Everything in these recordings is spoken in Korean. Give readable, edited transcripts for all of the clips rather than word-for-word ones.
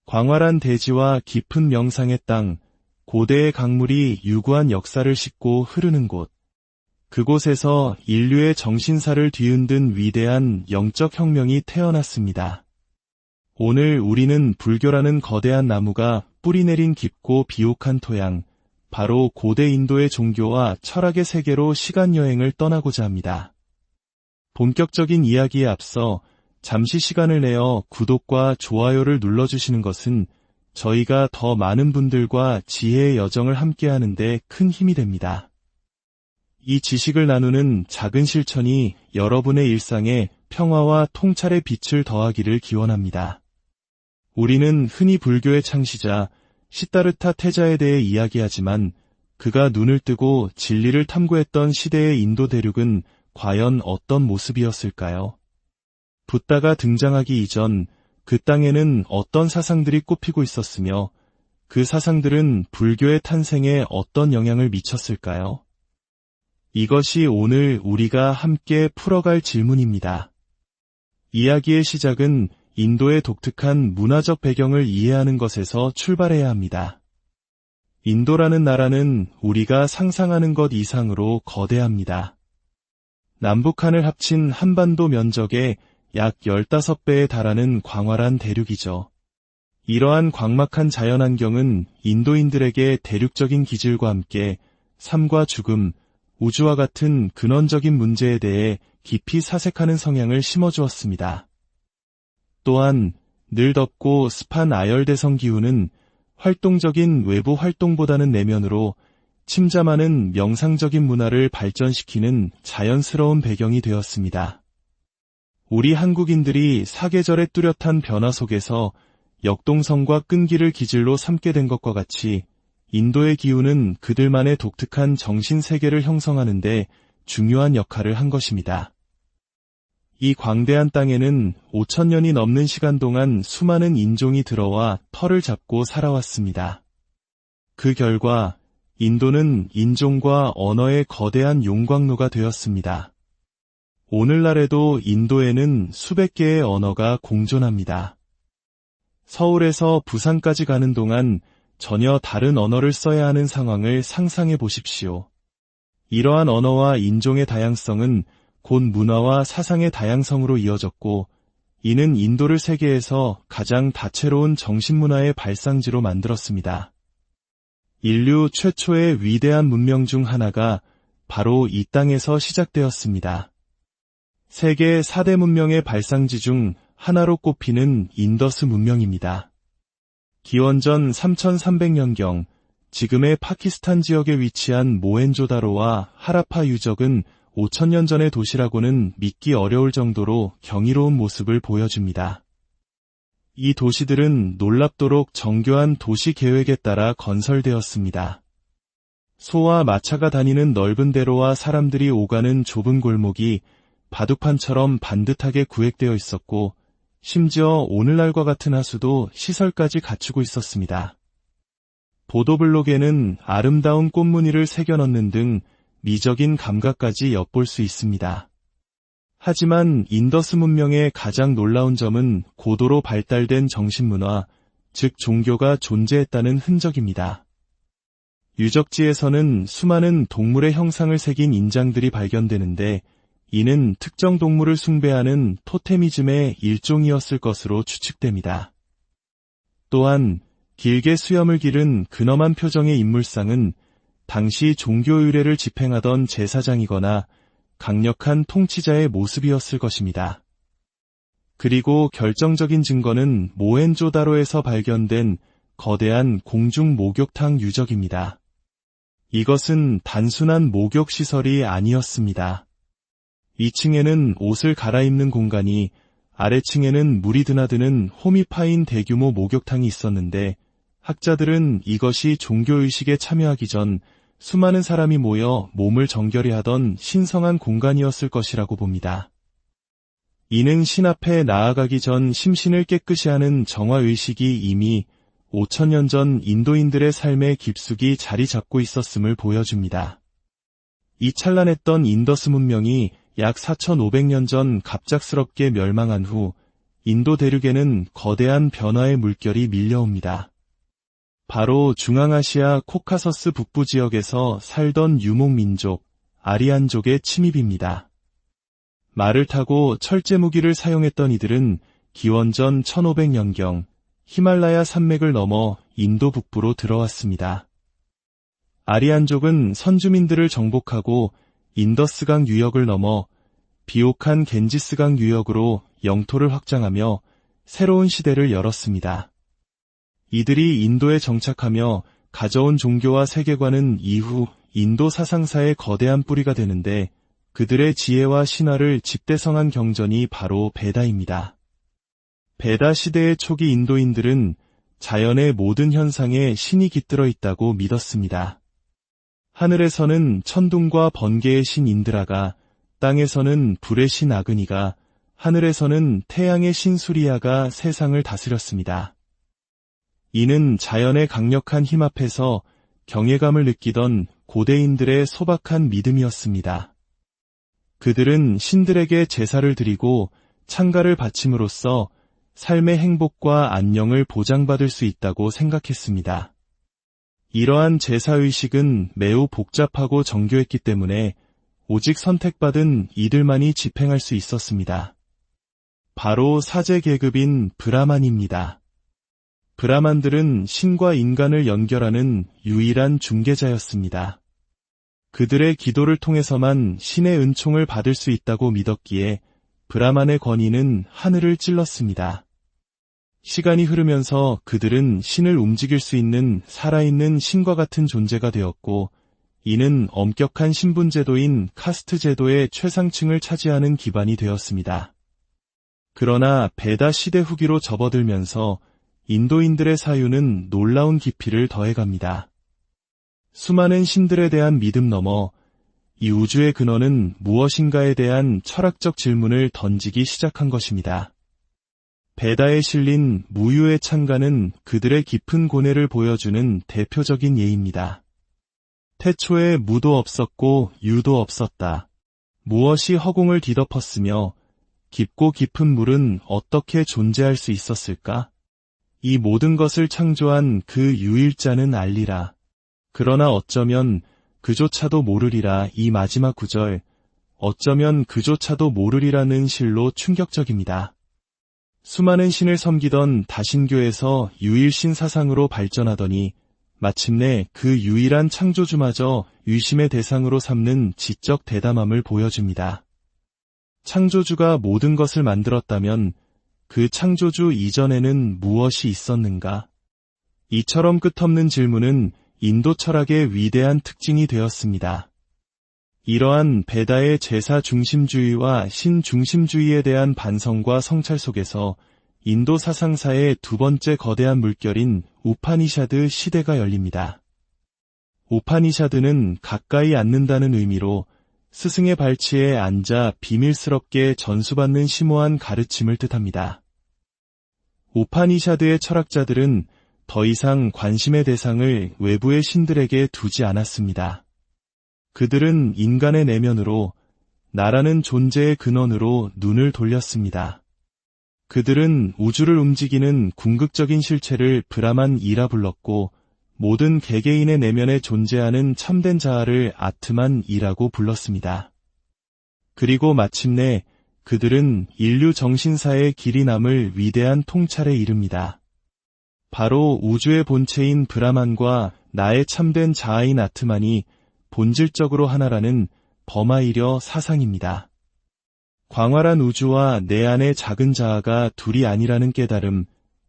광활한 대지와 깊은 명상의 땅, 고대의 강물이 유구한 역사를 싣고 흐르는 곳. 그곳에서 인류의 정신사를 뒤흔든 위대한 영적 혁명이 태어났습니다. 오늘 우리는 불교라는 거대한 나무가 뿌리내린 깊고 비옥한 토양, 바로 고대 인도의 종교와 철학의 세계로 시간여행을 떠나고자 합니다. 본격적인 이야기에 앞서 잠시 시간을 내어 구독과 좋아요를 눌러주시는 것은 저희가 더 많은 분들과 지혜의 여정을 함께하는 데 큰 힘이 됩니다. 이 지식을 나누는 작은 실천이 여러분의 일상에 평화와 통찰의 빛을 더하기를 기원합니다. 우리는 흔히 불교의 창시자 시다르타 태자에 대해 이야기하지만 그가 눈을 뜨고 진리를 탐구했던 시대의 인도 대륙은 과연 어떤 모습이었을까요? 붓다가 등장하기 이전 그 땅에는 어떤 사상들이 꽃피고 있었으며 그 사상들은 불교의 탄생에 어떤 영향을 미쳤을까요? 이것이 오늘 우리가 함께 풀어갈 질문입니다. 이야기의 시작은 인도의 독특한 문화적 배경을 이해하는 것에서 출발해야 합니다. 인도라는 나라는 우리가 상상하는 것 이상으로 거대합니다. 남북한을 합친 한반도 면적의 약 15배에 달하는 광활한 대륙이죠. 이러한 광막한 자연환경은 인도인들에게 대륙적인 기질과 함께 삶과 죽음, 우주와 같은 근원적인 문제에 대해 깊이 사색하는 성향을 심어주었습니다. 또한 늘 덥고 습한 아열대성 기후는 활동적인 외부 활동보다는 내면으로 침잠하는 명상적인 문화를 발전시키는 자연스러운 배경이 되었습니다. 우리 한국인들이 사계절의 뚜렷한 변화 속에서 역동성과 끈기를 기질로 삼게 된 것과 같이 인도의 기후는 그들만의 독특한 정신세계를 형성하는 데 중요한 역할을 한 것입니다. 이 광대한 땅에는 5,000년이 넘는 시간 동안 수많은 인종이 들어와 터를 잡고 살아왔습니다. 그 결과 인도는 인종과 언어의 거대한 용광로가 되었습니다. 오늘날에도 인도에는 수백 개의 언어가 공존합니다. 서울에서 부산까지 가는 동안 전혀 다른 언어를 써야 하는 상황을 상상해 보십시오. 이러한 언어와 인종의 다양성은 곧 문화와 사상의 다양성으로 이어졌고, 이는 인도를 세계에서 가장 다채로운 정신문화의 발상지로 만들었습니다. 인류 최초의 위대한 문명 중 하나가 바로 이 땅에서 시작되었습니다. 세계 4대 문명의 발상지 중 하나로 꼽히는 인더스 문명입니다. 기원전 3300년경 지금의 파키스탄 지역에 위치한 모헨조다로와 하라파 유적은 5,000년 전의 도시라고는 믿기 어려울 정도로 경이로운 모습을 보여줍니다. 이 도시들은 놀랍도록 정교한 도시 계획에 따라 건설되었습니다. 소와 마차가 다니는 넓은 대로와 사람들이 오가는 좁은 골목이 바둑판처럼 반듯하게 구획되어 있었고, 심지어 오늘날과 같은 하수도 시설까지 갖추고 있었습니다. 보도블록에는 아름다운 꽃무늬를 새겨넣는 등 미적인 감각까지 엿볼 수 있습니다. 하지만 인더스 문명의 가장 놀라운 점은 고도로 발달된 정신문화, 즉 종교가 존재했다는 흔적입니다. 유적지에서는 수많은 동물의 형상을 새긴 인장들이 발견되는데, 이는 특정 동물을 숭배하는 토테미즘의 일종이었을 것으로 추측됩니다. 또한 길게 수염을 기른 근엄한 표정의 인물상은 당시 종교 의례를 집행하던 제사장이거나 강력한 통치자의 모습이었을 것입니다. 그리고 결정적인 증거는 모헨조다로에서 발견된 거대한 공중 목욕탕 유적입니다. 이것은 단순한 목욕 시설이 아니었습니다. 2층에는 옷을 갈아입는 공간이, 아래층에는 물이 드나드는 홈이 파인 대규모 목욕탕이 있었는데, 학자들은 이것이 종교의식에 참여하기 전 수많은 사람이 모여 몸을 정결히 하던 신성한 공간이었을 것이라고 봅니다. 이는 신 앞에 나아가기 전 심신을 깨끗이 하는 정화의식이 이미 5,000년 전 인도인들의 삶에 깊숙이 자리 잡고 있었음을 보여줍니다. 이 찬란했던 인더스 문명이 약 4,500년 전 갑작스럽게 멸망한 후 인도 대륙에는 거대한 변화의 물결이 밀려옵니다. 바로 중앙아시아 코카서스 북부 지역에서 살던 유목민족, 아리안족의 침입입니다. 말을 타고 철제 무기를 사용했던 이들은 기원전 1500년경 히말라야 산맥을 넘어 인도 북부로 들어왔습니다. 아리안족은 선주민들을 정복하고 인더스강 유역을 넘어 비옥한 겐지스강 유역으로 영토를 확장하며 새로운 시대를 열었습니다. 이들이 인도에 정착하며 가져온 종교와 세계관은 이후 인도 사상사의 거대한 뿌리가 되는데 그들의 지혜와 신화를 집대성한 경전이 바로 베다입니다. 베다 시대의 초기 인도인들은 자연의 모든 현상에 신이 깃들어 있다고 믿었습니다. 하늘에서는 천둥과 번개의 신 인드라가, 땅에서는 불의 신 아그니가, 하늘에서는 태양의 신 수리야가 세상을 다스렸습니다. 이는 자연의 강력한 힘 앞에서 경외감을 느끼던 고대인들의 소박한 믿음이었습니다. 그들은 신들에게 제사를 드리고 창가를 바침으로써 삶의 행복과 안녕을 보장받을 수 있다고 생각했습니다. 이러한 제사의식은 매우 복잡하고 정교했기 때문에 오직 선택받은 이들만이 집행할 수 있었습니다. 바로 사제 계급인 브라만입니다. 브라만들은 신과 인간을 연결하는 유일한 중개자였습니다. 그들의 기도를 통해서만 신의 은총을 받을 수 있다고 믿었기에 브라만의 권위는 하늘을 찔렀습니다. 시간이 흐르면서 그들은 신을 움직일 수 있는 살아있는 신과 같은 존재가 되었고, 이는 엄격한 신분제도인 카스트 제도의 최상층을 차지하는 기반이 되었습니다. 그러나 베다 시대 후기로 접어들면서 인도인들의 사유는 놀라운 깊이를 더해갑니다. 수많은 신들에 대한 믿음 너머 이 우주의 근원은 무엇인가에 대한 철학적 질문을 던지기 시작한 것입니다. 베다에 실린 무유의 창가는 그들의 깊은 고뇌를 보여주는 대표적인 예입니다. 태초에 무도 없었고 유도 없었다. 무엇이 허공을 뒤덮었으며 깊고 깊은 물은 어떻게 존재할 수 있었을까? 이 모든 것을 창조한 그 유일자는 알리라. 그러나 어쩌면 그조차도 모르리라. 이 마지막 구절, 어쩌면 그조차도 모르리라는 실로 충격적입니다. 수많은 신을 섬기던 다신교에서 유일신 사상으로 발전하더니 마침내 그 유일한 창조주마저 의심의 대상으로 삼는 지적 대담함을 보여줍니다. 창조주가 모든 것을 만들었다면 그 창조주 이전에는 무엇이 있었는가? 이처럼 끝없는 질문은 인도 철학의 위대한 특징이 되었습니다. 이러한 베다의 제사 중심주의와 신 중심주의에 대한 반성과 성찰 속에서 인도 사상사의 두 번째 거대한 물결인 우파니샤드 시대가 열립니다. 우파니샤드는 가까이 앉는다는 의미로 스승의 발치에 앉아 비밀스럽게 전수받는 심오한 가르침을 뜻합니다. 우파니샤드의 철학자들은 더 이상 관심의 대상을 외부의 신들에게 두지 않았습니다. 그들은 인간의 내면으로, 나라는 존재의 근원으로 눈을 돌렸습니다. 그들은 우주를 움직이는 궁극적인 실체를 브라만이라 불렀고, 모든 개개인의 내면에 존재하는 참된 자아를 아트만이라고 불렀습니다. 그리고 마침내 그들은 인류 정신사의 길이 남을 위대한 통찰에 이릅니다. 바로 우주의 본체인 브라만과 나의 참된 자아인 아트만이 본질적으로 하나라는 버마이려 사상입니다. 광활한 우주와 내 안의 작은 자아가 둘이 아니라는 깨달음,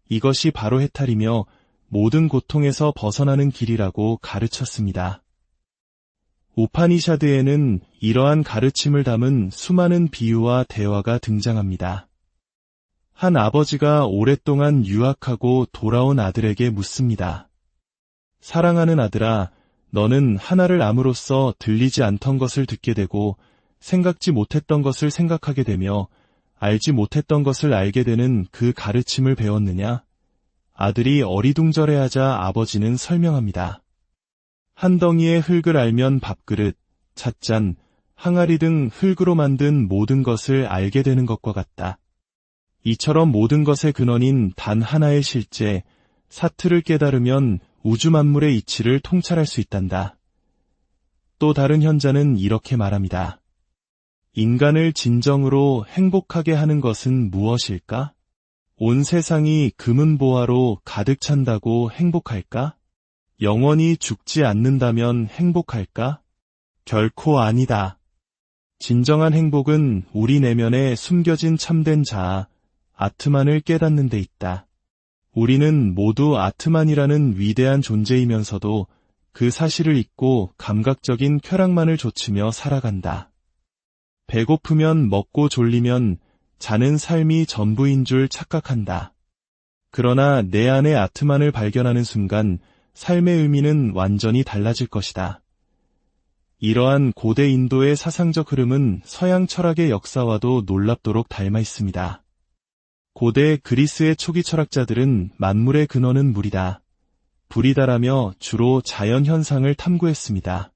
이것이 바로 해탈이며 모든 고통에서 벗어나는 길이라고 가르쳤습니다. 우파니샤드에는 이러한 가르침을 담은 수많은 비유와 대화가 등장합니다. 한 아버지가 오랫동안 유학하고 돌아온 아들에게 묻습니다. 사랑하는 아들아, 너는 하나를 암으로써 들리지 않던 것을 듣게 되고 생각지 못했던 것을 생각하게 되며 알지 못했던 것을 알게 되는 그 가르침을 배웠느냐? 아들이 어리둥절해하자 아버지는 설명합니다. 한 덩이의 흙을 알면 밥그릇, 찻잔, 항아리 등 흙으로 만든 모든 것을 알게 되는 것과 같다. 이처럼 모든 것의 근원인 단 하나의 실제, 사트를 깨달으면 우주 만물의 이치를 통찰할 수 있단다. 또 다른 현자는 이렇게 말합니다. 인간을 진정으로 행복하게 하는 것은 무엇일까? 온 세상이 금은보화로 가득 찬다고 행복할까? 영원히 죽지 않는다면 행복할까? 결코 아니다. 진정한 행복은 우리 내면에 숨겨진 참된 자아, 아트만을 깨닫는 데 있다. 우리는 모두 아트만이라는 위대한 존재이면서도 그 사실을 잊고 감각적인 쾌락만을 좇으며 살아간다. 배고프면 먹고 졸리면 자는 삶이 전부인 줄 착각한다. 그러나 내 안의 아트만을 발견하는 순간 삶의 의미는 완전히 달라질 것이다. 이러한 고대 인도의 사상적 흐름은 서양 철학의 역사와도 놀랍도록 닮아 있습니다. 고대 그리스의 초기 철학자들은 만물의 근원은 물이다. 불이다라며 주로 자연 현상을 탐구했습니다.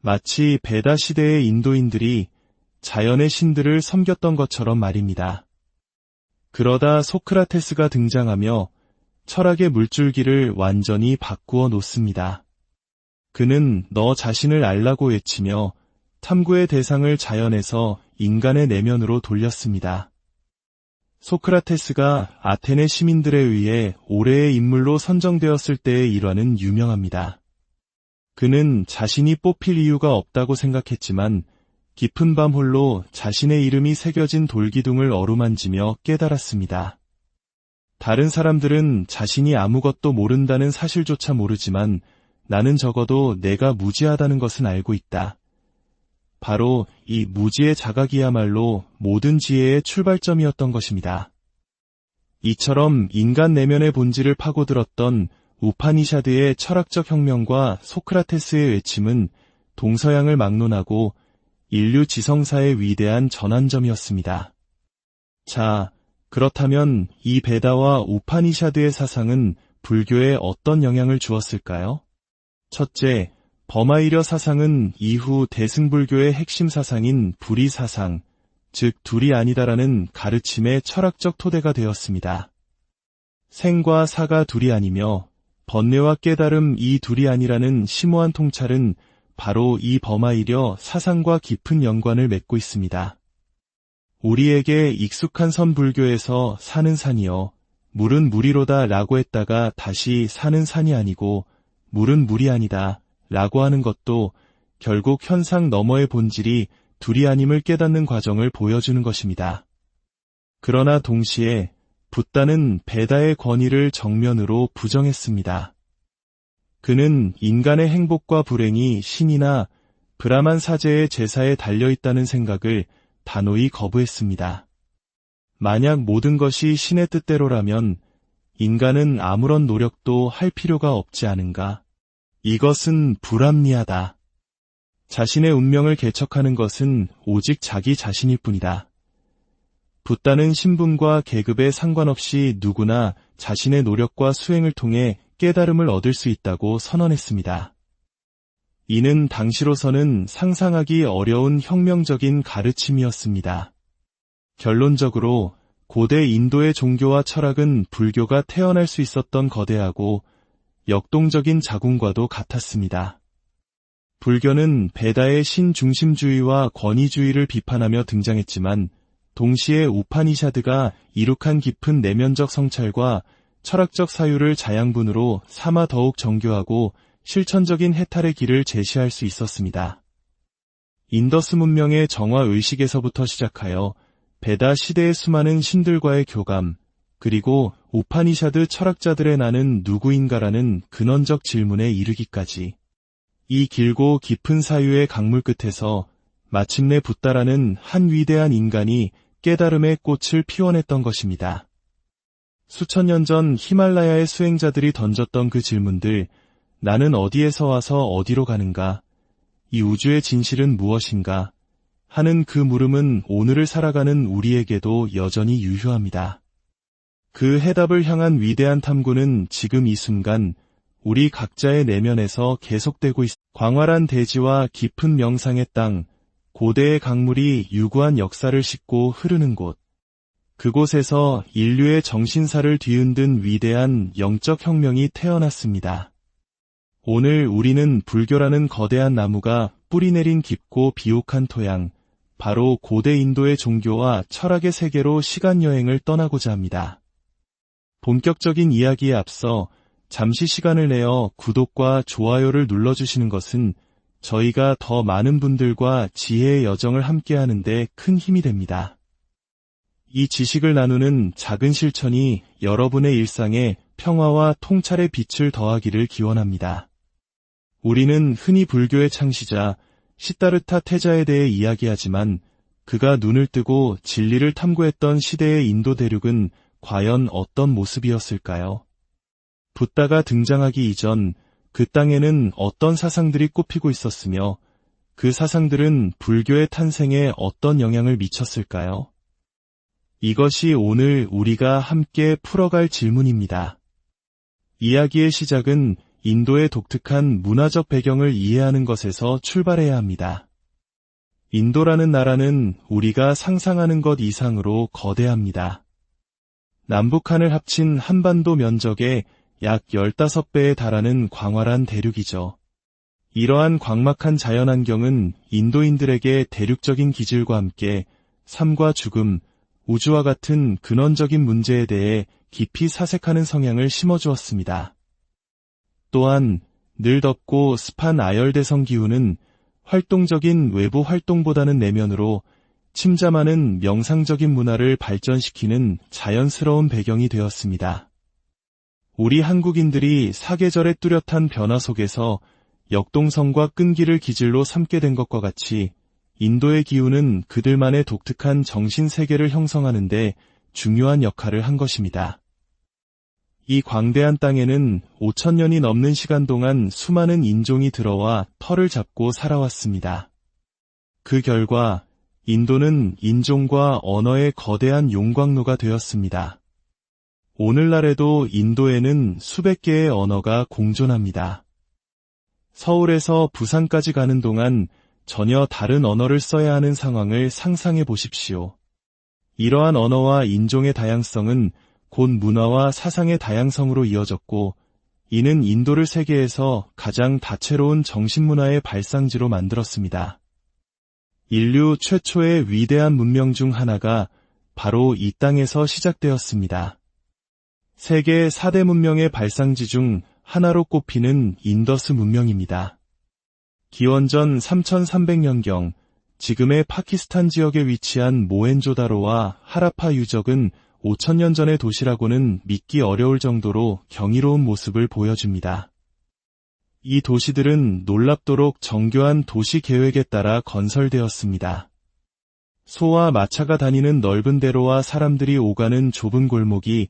마치 베다 시대의 인도인들이 자연의 신들을 섬겼던 것처럼 말입니다. 그러다 소크라테스가 등장하며 철학의 물줄기를 완전히 바꾸어 놓습니다. 그는 너 자신을 알라고 외치며 탐구의 대상을 자연에서 인간의 내면으로 돌렸습니다. 소크라테스가 아테네 시민들에 의해 올해의 인물로 선정되었을 때의 일화는 유명합니다. 그는 자신이 뽑힐 이유가 없다고 생각했지만 깊은 밤 홀로 자신의 이름이 새겨진 돌기둥을 어루만지며 깨달았습니다. 다른 사람들은 자신이 아무것도 모른다는 사실조차 모르지만 나는 적어도 내가 무지하다는 것은 알고 있다. 바로 이 무지의 자각이야말로 모든 지혜의 출발점이었던 것입니다. 이처럼 인간 내면의 본질을 파고들었던 우파니샤드의 철학적 혁명과 소크라테스의 외침은 동서양을 막론하고 인류 지성사의 위대한 전환점이었습니다. 자, 그렇다면 이 베다와 우파니샤드의 사상은 불교에 어떤 영향을 주었을까요? 첫째, 버마이려 사상은 이후 대승불교의 핵심 사상인 불의 사상, 즉 둘이 아니다라는 가르침의 철학적 토대가 되었습니다. 생과 사가 둘이 아니며 번뇌와 깨달음 이 둘이 아니라는 심오한 통찰은 바로 이 버마이려 사상과 깊은 연관을 맺고 있습니다. 우리에게 익숙한 선불교에서 사는 산이여 물은 물이로다 라고 했다가 다시 사는 산이 아니고 물은 물이 아니다 라고 하는 것도 결국 현상 너머의 본질이 둘이 아님을 깨닫는 과정을 보여주는 것입니다. 그러나 동시에 붓다는 베다의 권위를 정면으로 부정했습니다. 그는 인간의 행복과 불행이 신이나 브라만 사제의 제사에 달려있다는 생각을 단호히 거부했습니다. 만약 모든 것이 신의 뜻대로라면 인간은 아무런 노력도 할 필요가 없지 않은가? 이것은 불합리하다. 자신의 운명을 개척하는 것은 오직 자기 자신일 뿐이다. 붓다는 신분과 계급에 상관없이 누구나 자신의 노력과 수행을 통해 깨달음을 얻을 수 있다고 선언했습니다. 이는 당시로서는 상상하기 어려운 혁명적인 가르침이었습니다. 결론적으로 고대 인도의 종교와 철학은 불교가 태어날 수 있었던 거대하고 역동적인 자궁과도 같았습니다. 불교는 베다의 신중심주의와 권위주의를 비판하며 등장했지만 동시에 우파니샤드가 이룩한 깊은 내면적 성찰과 철학적 사유를 자양분으로 삼아 더욱 정교하고 실천적인 해탈의 길을 제시할 수 있었습니다. 인더스 문명의 정화 의식에서부터 시작하여 베다 시대의 수많은 신들과의 교감, 그리고 우파니샤드 철학자들의 나는 누구인가라는 근원적 질문에 이르기까지 이 길고 깊은 사유의 강물 끝에서 마침내 붓다라는 한 위대한 인간이 깨달음의 꽃을 피워냈던 것입니다. 수천 년 전 히말라야의 수행자들이 던졌던 그 질문들, 나는 어디에서 와서 어디로 가는가? 이 우주의 진실은 무엇인가? 하는 그 물음은 오늘을 살아가는 우리에게도 여전히 유효합니다. 그 해답을 향한 위대한 탐구는 지금 이 순간 우리 각자의 내면에서 계속되고 있습니다. 광활한 대지와 깊은 명상의 땅, 고대의 강물이 유구한 역사를 싣고 흐르는 곳, 그곳에서 인류의 정신사를 뒤흔든 위대한 영적 혁명이 태어났습니다. 오늘 우리는 불교라는 거대한 나무가 뿌리내린 깊고 비옥한 토양, 바로 고대 인도의 종교와 철학의 세계로 시간여행을 떠나고자 합니다. 본격적인 이야기에 앞서 잠시 시간을 내어 구독과 좋아요를 눌러주시는 것은 저희가 더 많은 분들과 지혜의 여정을 함께하는 데 큰 힘이 됩니다. 이 지식을 나누는 작은 실천이 여러분의 일상에 평화와 통찰의 빛을 더하기를 기원합니다. 우리는 흔히 불교의 창시자 시다르타 태자에 대해 이야기하지만 그가 눈을 뜨고 진리를 탐구했던 시대의 인도 대륙은 과연 어떤 모습이었을까요? 붓다가 등장하기 이전 그 땅에는 어떤 사상들이 꽃피고 있었으며 그 사상들은 불교의 탄생에 어떤 영향을 미쳤을까요? 이것이 오늘 우리가 함께 풀어갈 질문입니다. 이야기의 시작은 인도의 독특한 문화적 배경을 이해하는 것에서 출발해야 합니다. 인도라는 나라는 우리가 상상하는 것 이상으로 거대합니다. 남북한을 합친 한반도 면적의 약 15배에 달하는 광활한 대륙이죠. 이러한 광막한 자연환경은 인도인들에게 대륙적인 기질과 함께 삶과 죽음, 우주와 같은 근원적인 문제에 대해 깊이 사색하는 성향을 심어주었습니다. 또한 늘 덥고 습한 아열대성 기후는 활동적인 외부 활동보다는 내면으로 침잠하는 명상적인 문화를 발전시키는 자연스러운 배경이 되었습니다. 우리 한국인들이 사계절의 뚜렷한 변화 속에서 역동성과 끈기를 기질로 삼게 된 것과 같이 인도의 기후는 그들만의 독특한 정신세계를 형성하는 데 중요한 역할을 한 것입니다. 이 광대한 땅에는 5,000년이 넘는 시간 동안 수많은 인종이 들어와 터를 잡고 살아왔습니다. 그 결과 인도는 인종과 언어의 거대한 용광로가 되었습니다. 오늘날에도 인도에는 수백 개의 언어가 공존합니다. 서울에서 부산까지 가는 동안 전혀 다른 언어를 써야 하는 상황을 상상해 보십시오. 이러한 언어와 인종의 다양성은 곧 문화와 사상의 다양성으로 이어졌고, 이는 인도를 세계에서 가장 다채로운 정신문화의 발상지로 만들었습니다. 인류 최초의 위대한 문명 중 하나가 바로 이 땅에서 시작되었습니다. 세계 4대 문명의 발상지 중 하나로 꼽히는 인더스 문명입니다. 기원전 3300년경 지금의 파키스탄 지역에 위치한 모헨조다로와 하라파 유적은 5,000년 전의 도시라고는 믿기 어려울 정도로 경이로운 모습을 보여줍니다. 이 도시들은 놀랍도록 정교한 도시 계획에 따라 건설되었습니다. 소와 마차가 다니는 넓은 대로와 사람들이 오가는 좁은 골목이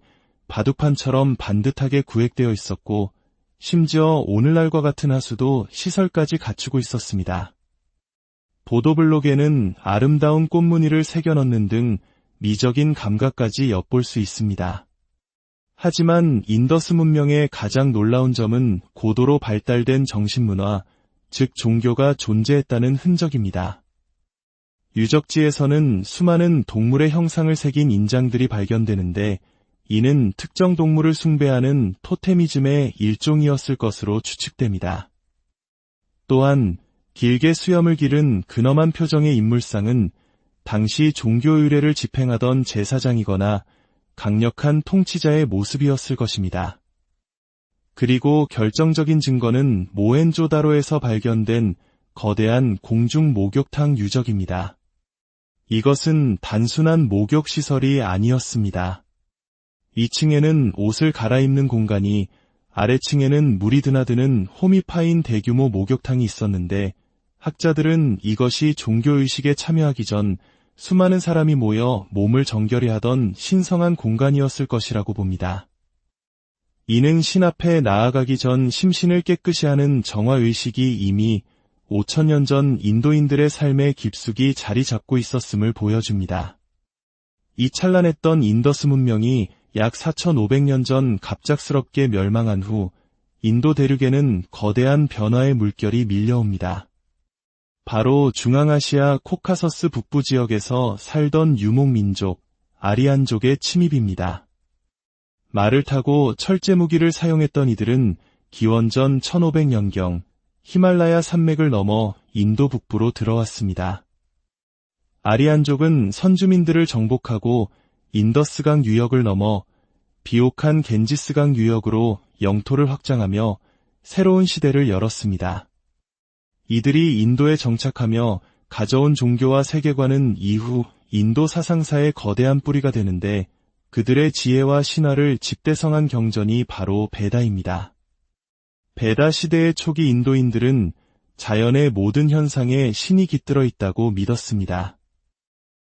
바둑판처럼 반듯하게 구획되어 있었고, 심지어 오늘날과 같은 하수도 시설까지 갖추고 있었습니다. 보도블록에는 아름다운 꽃무늬를 새겨넣는 등 미적인 감각까지 엿볼 수 있습니다. 하지만 인더스 문명의 가장 놀라운 점은 고도로 발달된 정신문화, 즉 종교가 존재했다는 흔적입니다. 유적지에서는 수많은 동물의 형상을 새긴 인장들이 발견되는데, 이는 특정 동물을 숭배하는 토테미즘의 일종이었을 것으로 추측됩니다. 또한 길게 수염을 기른 근엄한 표정의 인물상은 당시 종교 의례를 집행하던 제사장이거나 강력한 통치자의 모습이었을 것입니다. 그리고 결정적인 증거는 모헨조다로에서 발견된 거대한 공중 목욕탕 유적입니다. 이것은 단순한 목욕 시설이 아니었습니다. 2층에는 옷을 갈아입는 공간이, 아래층에는 물이 드나드는 홈이 파인 대규모 목욕탕이 있었는데, 학자들은 이것이 종교의식에 참여하기 전 수많은 사람이 모여 몸을 정결히 하던 신성한 공간이었을 것이라고 봅니다. 이는 신 앞에 나아가기 전 심신을 깨끗이 하는 정화의식이 이미 5,000년 전 인도인들의 삶에 깊숙이 자리 잡고 있었음을 보여줍니다. 이 찬란했던 인더스 문명이 약 4,500년 전 갑작스럽게 멸망한 후 인도 대륙에는 거대한 변화의 물결이 밀려옵니다. 바로 중앙아시아 코카서스 북부 지역에서 살던 유목민족, 아리안족의 침입입니다. 말을 타고 철제 무기를 사용했던 이들은 기원전 1500년경 히말라야 산맥을 넘어 인도 북부로 들어왔습니다. 아리안족은 선주민들을 정복하고 인더스강 유역을 넘어 비옥한 겐지스강 유역으로 영토를 확장하며 새로운 시대를 열었습니다. 이들이 인도에 정착하며 가져온 종교와 세계관은 이후 인도 사상사의 거대한 뿌리가 되는데 그들의 지혜와 신화를 집대성한 경전이 바로 베다입니다. 베다 시대의 초기 인도인들은 자연의 모든 현상에 신이 깃들어 있다고 믿었습니다.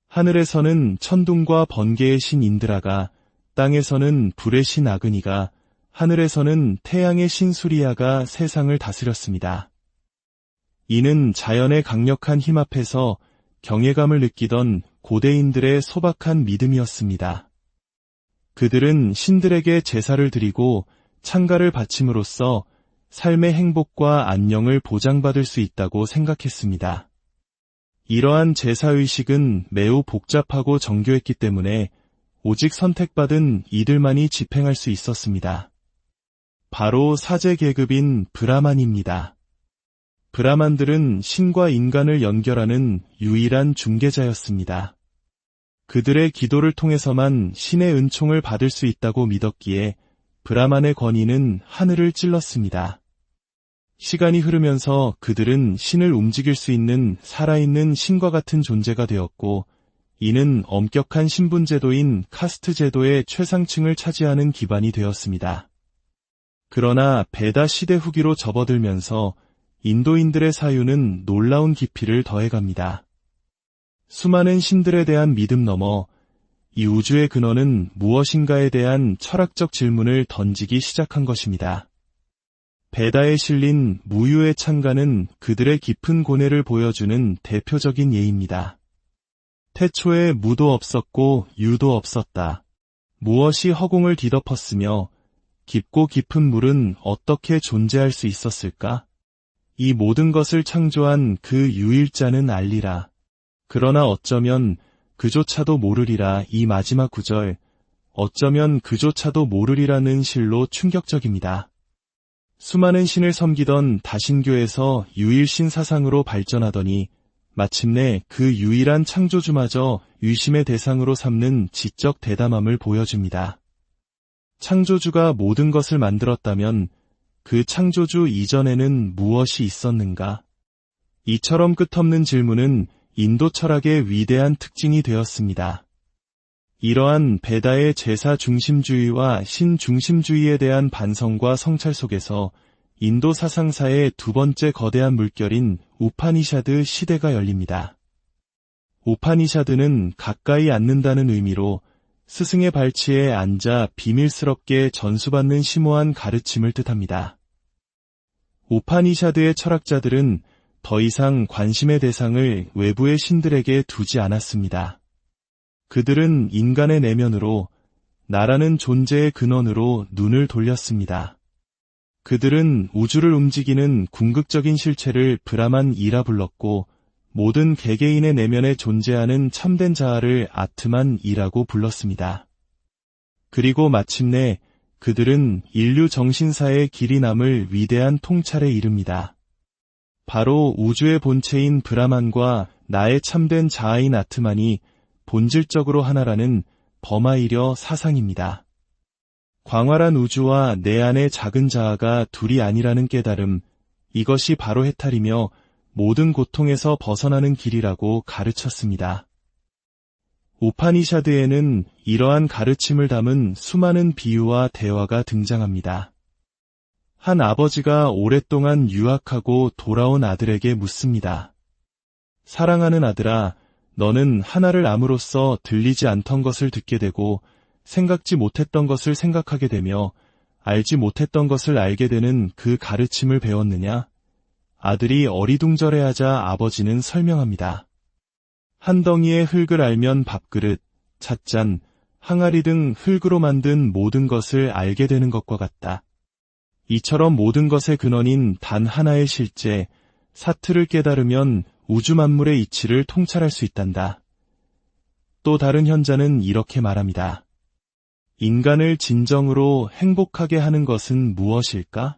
하늘에서는 천둥과 번개의 신 인드라가, 땅에서는 불의 신 아그니가, 하늘에서는 태양의 신 수리야가 세상을 다스렸습니다. 이는 자연의 강력한 힘 앞에서 경외감을 느끼던 고대인들의 소박한 믿음이었습니다. 그들은 신들에게 제사를 드리고 창가를 바침으로써 삶의 행복과 안녕을 보장받을 수 있다고 생각했습니다. 이러한 제사의식은 매우 복잡하고 정교했기 때문에 오직 선택받은 이들만이 집행할 수 있었습니다. 바로 사제 계급인 브라만입니다. 브라만들은 신과 인간을 연결하는 유일한 중개자였습니다. 그들의 기도를 통해서만 신의 은총을 받을 수 있다고 믿었기에 브라만의 권위는 하늘을 찔렀습니다. 시간이 흐르면서 그들은 신을 움직일 수 있는 살아있는 신과 같은 존재가 되었고, 이는 엄격한 신분제도인 카스트 제도의 최상층을 차지하는 기반이 되었습니다. 그러나 베다 시대 후기로 접어들면서 인도인들의 사유는 놀라운 깊이를 더해갑니다. 수많은 신들에 대한 믿음 넘어 이 우주의 근원은 무엇인가에 대한 철학적 질문을 던지기 시작한 것입니다. 베다에 실린 무유의 창가는 그들의 깊은 고뇌를 보여주는 대표적인 예입니다. 태초에 무도 없었고 유도 없었다. 무엇이 허공을 뒤덮었으며 깊고 깊은 물은 어떻게 존재할 수 있었을까? 이 모든 것을 창조한 그 유일자는 알리라. 그러나 어쩌면 그조차도 모르리라. 이 마지막 구절, 어쩌면 그조차도 모르리라는 실로 충격적입니다. 수많은 신을 섬기던 다신교에서 유일신 사상으로 발전하더니 마침내 그 유일한 창조주마저 의심의 대상으로 삼는 지적 대담함을 보여줍니다. 창조주가 모든 것을 만들었다면 그 창조주 이전에는 무엇이 있었는가? 이처럼 끝없는 질문은 인도 철학의 위대한 특징이 되었습니다. 이러한 베다의 제사 중심주의와 신 중심주의에 대한 반성과 성찰 속에서 인도 사상사의 두 번째 거대한 물결인 우파니샤드 시대가 열립니다. 우파니샤드는 가까이 앉는다는 의미로 스승의 발치에 앉아 비밀스럽게 전수받는 심오한 가르침을 뜻합니다. 우파니샤드의 철학자들은 더 이상 관심의 대상을 외부의 신들에게 두지 않았습니다. 그들은 인간의 내면으로, 나라는 존재의 근원으로 눈을 돌렸습니다. 그들은 우주를 움직이는 궁극적인 실체를 브라만이라 불렀고, 모든 개개인의 내면에 존재하는 참된 자아를 아트만이라고 불렀습니다. 그리고 마침내 그들은 인류 정신사의 길이 남을 위대한 통찰에 이릅니다. 바로 우주의 본체인 브라만과 나의 참된 자아인 아트만이 본질적으로 하나라는 버마이려 사상입니다. 광활한 우주와 내 안의 작은 자아가 둘이 아니라는 깨달음, 이것이 바로 해탈이며 모든 고통에서 벗어나는 길이라고 가르쳤습니다. 우파니샤드에는 이러한 가르침을 담은 수많은 비유와 대화가 등장합니다. 한 아버지가 오랫동안 유학하고 돌아온 아들에게 묻습니다. 사랑하는 아들아, 너는 하나를 암으로써 들리지 않던 것을 듣게 되고 생각지 못했던 것을 생각하게 되며 알지 못했던 것을 알게 되는 그 가르침을 배웠느냐? 아들이 어리둥절해하자 아버지는 설명합니다. 한 덩이의 흙을 알면 밥그릇, 찻잔, 항아리 등 흙으로 만든 모든 것을 알게 되는 것과 같다. 이처럼 모든 것의 근원인 단 하나의 실제, 사트를 깨달으면 우주 만물의 이치를 통찰할 수 있단다. 또 다른 현자는 이렇게 말합니다. 인간을 진정으로 행복하게 하는 것은 무엇일까?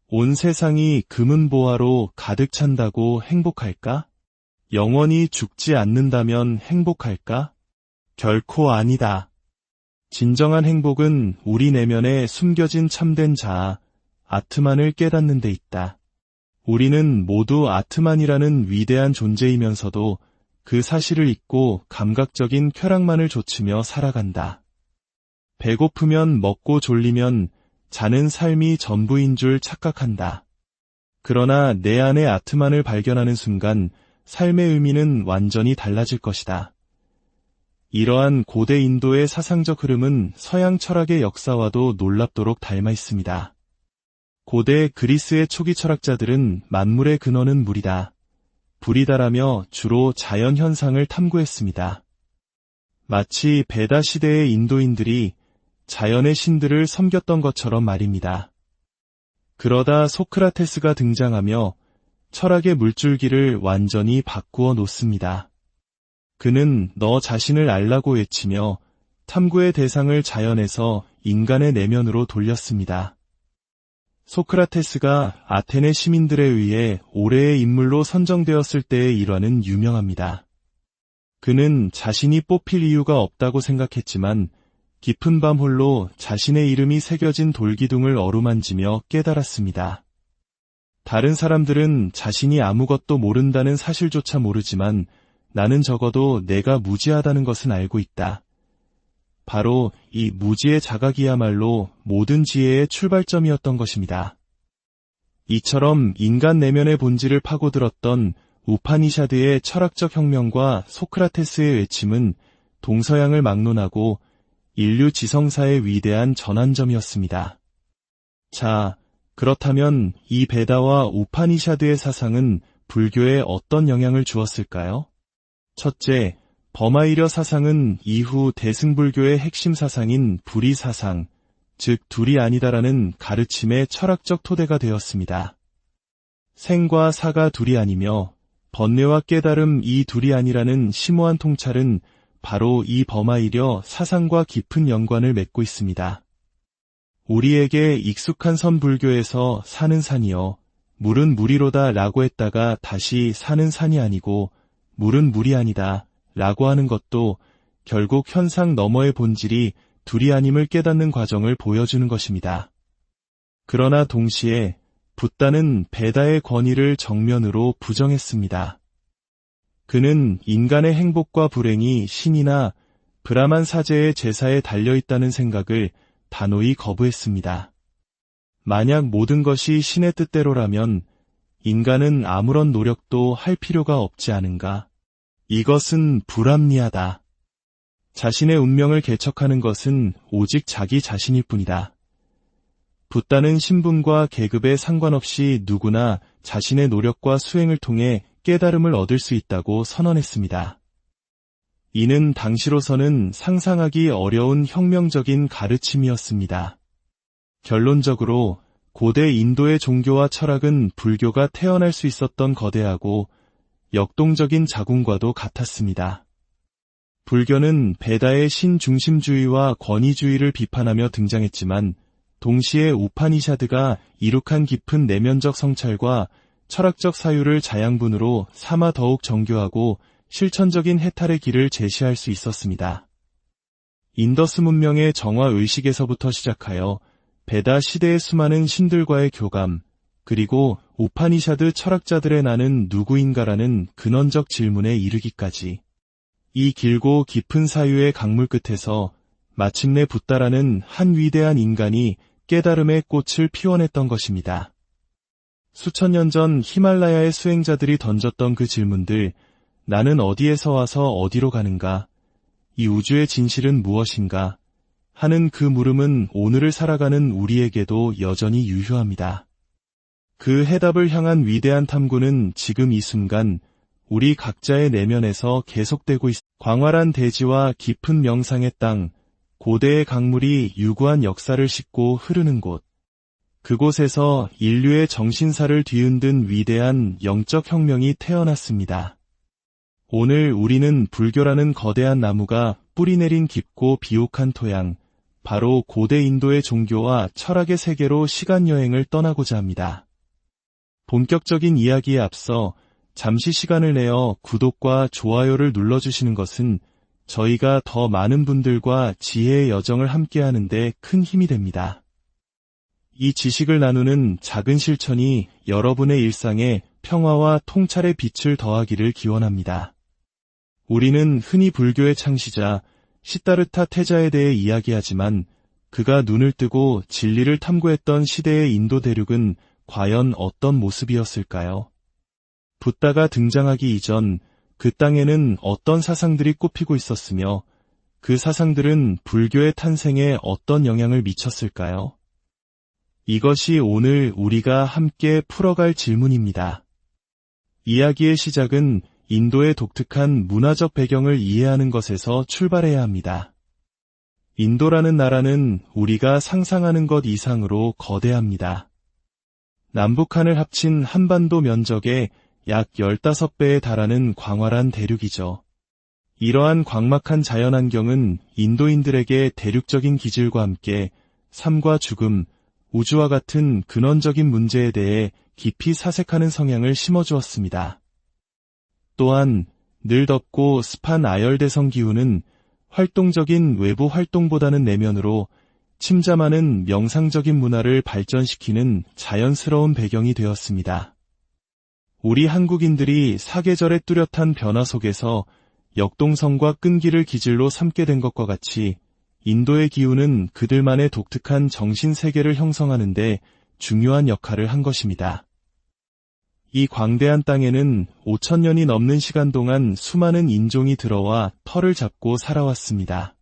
온 세상이 금은보화로 가득 찬다고 행복할까? 영원히 죽지 않는다면 행복할까? 결코 아니다. 진정한 행복은 우리 내면에 숨겨진 참된 자아, 아트만을 깨닫는 데 있다. 우리는 모두 아트만이라는 위대한 존재이면서도 그 사실을 잊고 감각적인 쾌락만을 좇으며 살아간다. 배고프면 먹고 졸리면 자는 삶이 전부인 줄 착각한다. 그러나 내 안의 아트만을 발견하는 순간 삶의 의미는 완전히 달라질 것이다. 이러한 고대 인도의 사상적 흐름은 서양 철학의 역사와도 놀랍도록 닮아 있습니다. 고대 그리스의 초기 철학자들은 만물의 근원은 물이다, 불이다라며 주로 자연 현상을 탐구했습니다. 마치 베다 시대의 인도인들이 자연의 신들을 섬겼던 것처럼 말입니다. 그러다 소크라테스가 등장하며 철학의 물줄기를 완전히 바꾸어 놓습니다. 그는 너 자신을 알라고 외치며 탐구의 대상을 자연에서 인간의 내면으로 돌렸습니다. 소크라테스가 아테네 시민들에 의해 올해의 인물로 선정되었을 때의 일화는 유명합니다. 그는 자신이 뽑힐 이유가 없다고 생각했지만 깊은 밤 홀로 자신의 이름이 새겨진 돌기둥을 어루만지며 깨달았습니다. 다른 사람들은 자신이 아무것도 모른다는 사실조차 모르지만 나는 적어도 내가 무지하다는 것은 알고 있다. 바로 이 무지의 자각이야말로 모든 지혜의 출발점이었던 것입니다. 이처럼 인간 내면의 본질을 파고들었던 우파니샤드의 철학적 혁명과 소크라테스의 외침은 동서양을 막론하고 인류 지성사의 위대한 전환점이었습니다. 자, 그렇다면 이 베다와 우파니샤드의 사상은 불교에 어떤 영향을 주었을까요? 첫째, 버마이려 사상은 이후 대승불교의 핵심 사상인 불의 사상, 즉 둘이 아니다라는 가르침의 철학적 토대가 되었습니다. 생과 사가 둘이 아니며 번뇌와 깨달음 이 둘이 아니라는 심오한 통찰은 바로 이 버마이려 사상과 깊은 연관을 맺고 있습니다. 우리에게 익숙한 선불교에서 산은 산이여 물은 물이로다 라고 했다가 다시 산은 산이 아니고 물은 물이 아니다 라고 하는 것도 결국 현상 너머의 본질이 둘이 아님을 깨닫는 과정을 보여주는 것입니다. 그러나 동시에 붓다는 베다의 권위를 정면으로 부정했습니다. 그는 인간의 행복과 불행이 신이나 브라만 사제의 제사에 달려있다는 생각을 단호히 거부했습니다. 만약 모든 것이 신의 뜻대로라면 인간은 아무런 노력도 할 필요가 없지 않은가? 이것은 불합리하다. 자신의 운명을 개척하는 것은 오직 자기 자신일 뿐이다. 붓다는 신분과 계급에 상관없이 누구나 자신의 노력과 수행을 통해 깨달음을 얻을 수 있다고 선언했습니다. 이는 당시로서는 상상하기 어려운 혁명적인 가르침이었습니다. 결론적으로 고대 인도의 종교와 철학은 불교가 태어날 수 있었던 거대하고 역동적인 자궁과도 같았습니다. 불교는 베다의 신중심주의와 권위주의를 비판하며 등장했지만 동시에 우파니샤드가 이룩한 깊은 내면적 성찰과 철학적 사유를 자양분으로 삼아 더욱 정교하고 실천적인 해탈의 길을 제시할 수 있었습니다. 인더스 문명의 정화 의식에서부터 시작하여 베다 시대의 수많은 신들과의 교감, 그리고 우파니샤드 철학자들의 나는 누구인가라는 근원적 질문에 이르기까지 이 길고 깊은 사유의 강물 끝에서 마침내 붓다라는 한 위대한 인간이 깨달음의 꽃을 피워냈던 것입니다. 수천 년 전 히말라야의 수행자들이 던졌던 그 질문들, 나는 어디에서 와서 어디로 가는가? 이 우주의 진실은 무엇인가? 하는 그 물음은 오늘을 살아가는 우리에게도 여전히 유효합니다. 그 해답을 향한 위대한 탐구는 지금 이 순간 우리 각자의 내면에서 계속되고 있습니다. 광활한 대지와 깊은 명상의 땅, 고대의 강물이 유구한 역사를 싣고 흐르는 곳. 그곳에서 인류의 정신사를 뒤흔든 위대한 영적 혁명이 태어났습니다. 오늘 우리는 불교라는 거대한 나무가 뿌리내린 깊고 비옥한 토양, 바로 고대 인도의 종교와 철학의 세계로 시간여행을 떠나고자 합니다. 본격적인 이야기에 앞서 잠시 시간을 내어 구독과 좋아요를 눌러주시는 것은 저희가 더 많은 분들과 지혜의 여정을 함께하는 데 큰 힘이 됩니다. 이 지식을 나누는 작은 실천이 여러분의 일상에 평화와 통찰의 빛을 더하기를 기원합니다. 우리는 흔히 불교의 창시자 시다르타 태자에 대해 이야기하지만 그가 눈을 뜨고 진리를 탐구했던 시대의 인도 대륙은 과연 어떤 모습이었을까요? 붓다가 등장하기 이전 그 땅에는 어떤 사상들이 꽃피고 있었으며 그 사상들은 불교의 탄생에 어떤 영향을 미쳤을까요? 이것이 오늘 우리가 함께 풀어갈 질문입니다. 이야기의 시작은 인도의 독특한 문화적 배경을 이해하는 것에서 출발해야 합니다. 인도라는 나라는 우리가 상상하는 것 이상으로 거대합니다. 남북한을 합친 한반도 면적의 약 15배에 달하는 광활한 대륙이죠. 이러한 광막한 자연환경은 인도인들에게 대륙적인 기질과 함께 삶과 죽음, 우주와 같은 근원적인 문제에 대해 깊이 사색하는 성향을 심어주었습니다. 또한 늘 덥고 습한 아열대성 기후는 활동적인 외부 활동보다는 내면으로 침잠하는 명상적인 문화를 발전시키는 자연스러운 배경이 되었습니다. 우리 한국인들이 사계절의 뚜렷한 변화 속에서 역동성과 끈기를 기질로 삼게 된 것과 같이 인도의 기후는 그들만의 독특한 정신세계를 형성하는 데 중요한 역할을 한 것입니다. 이 광대한 땅에는 5,000년이 넘는 시간 동안 수많은 인종이 들어와 터를 잡고 살아왔습니다.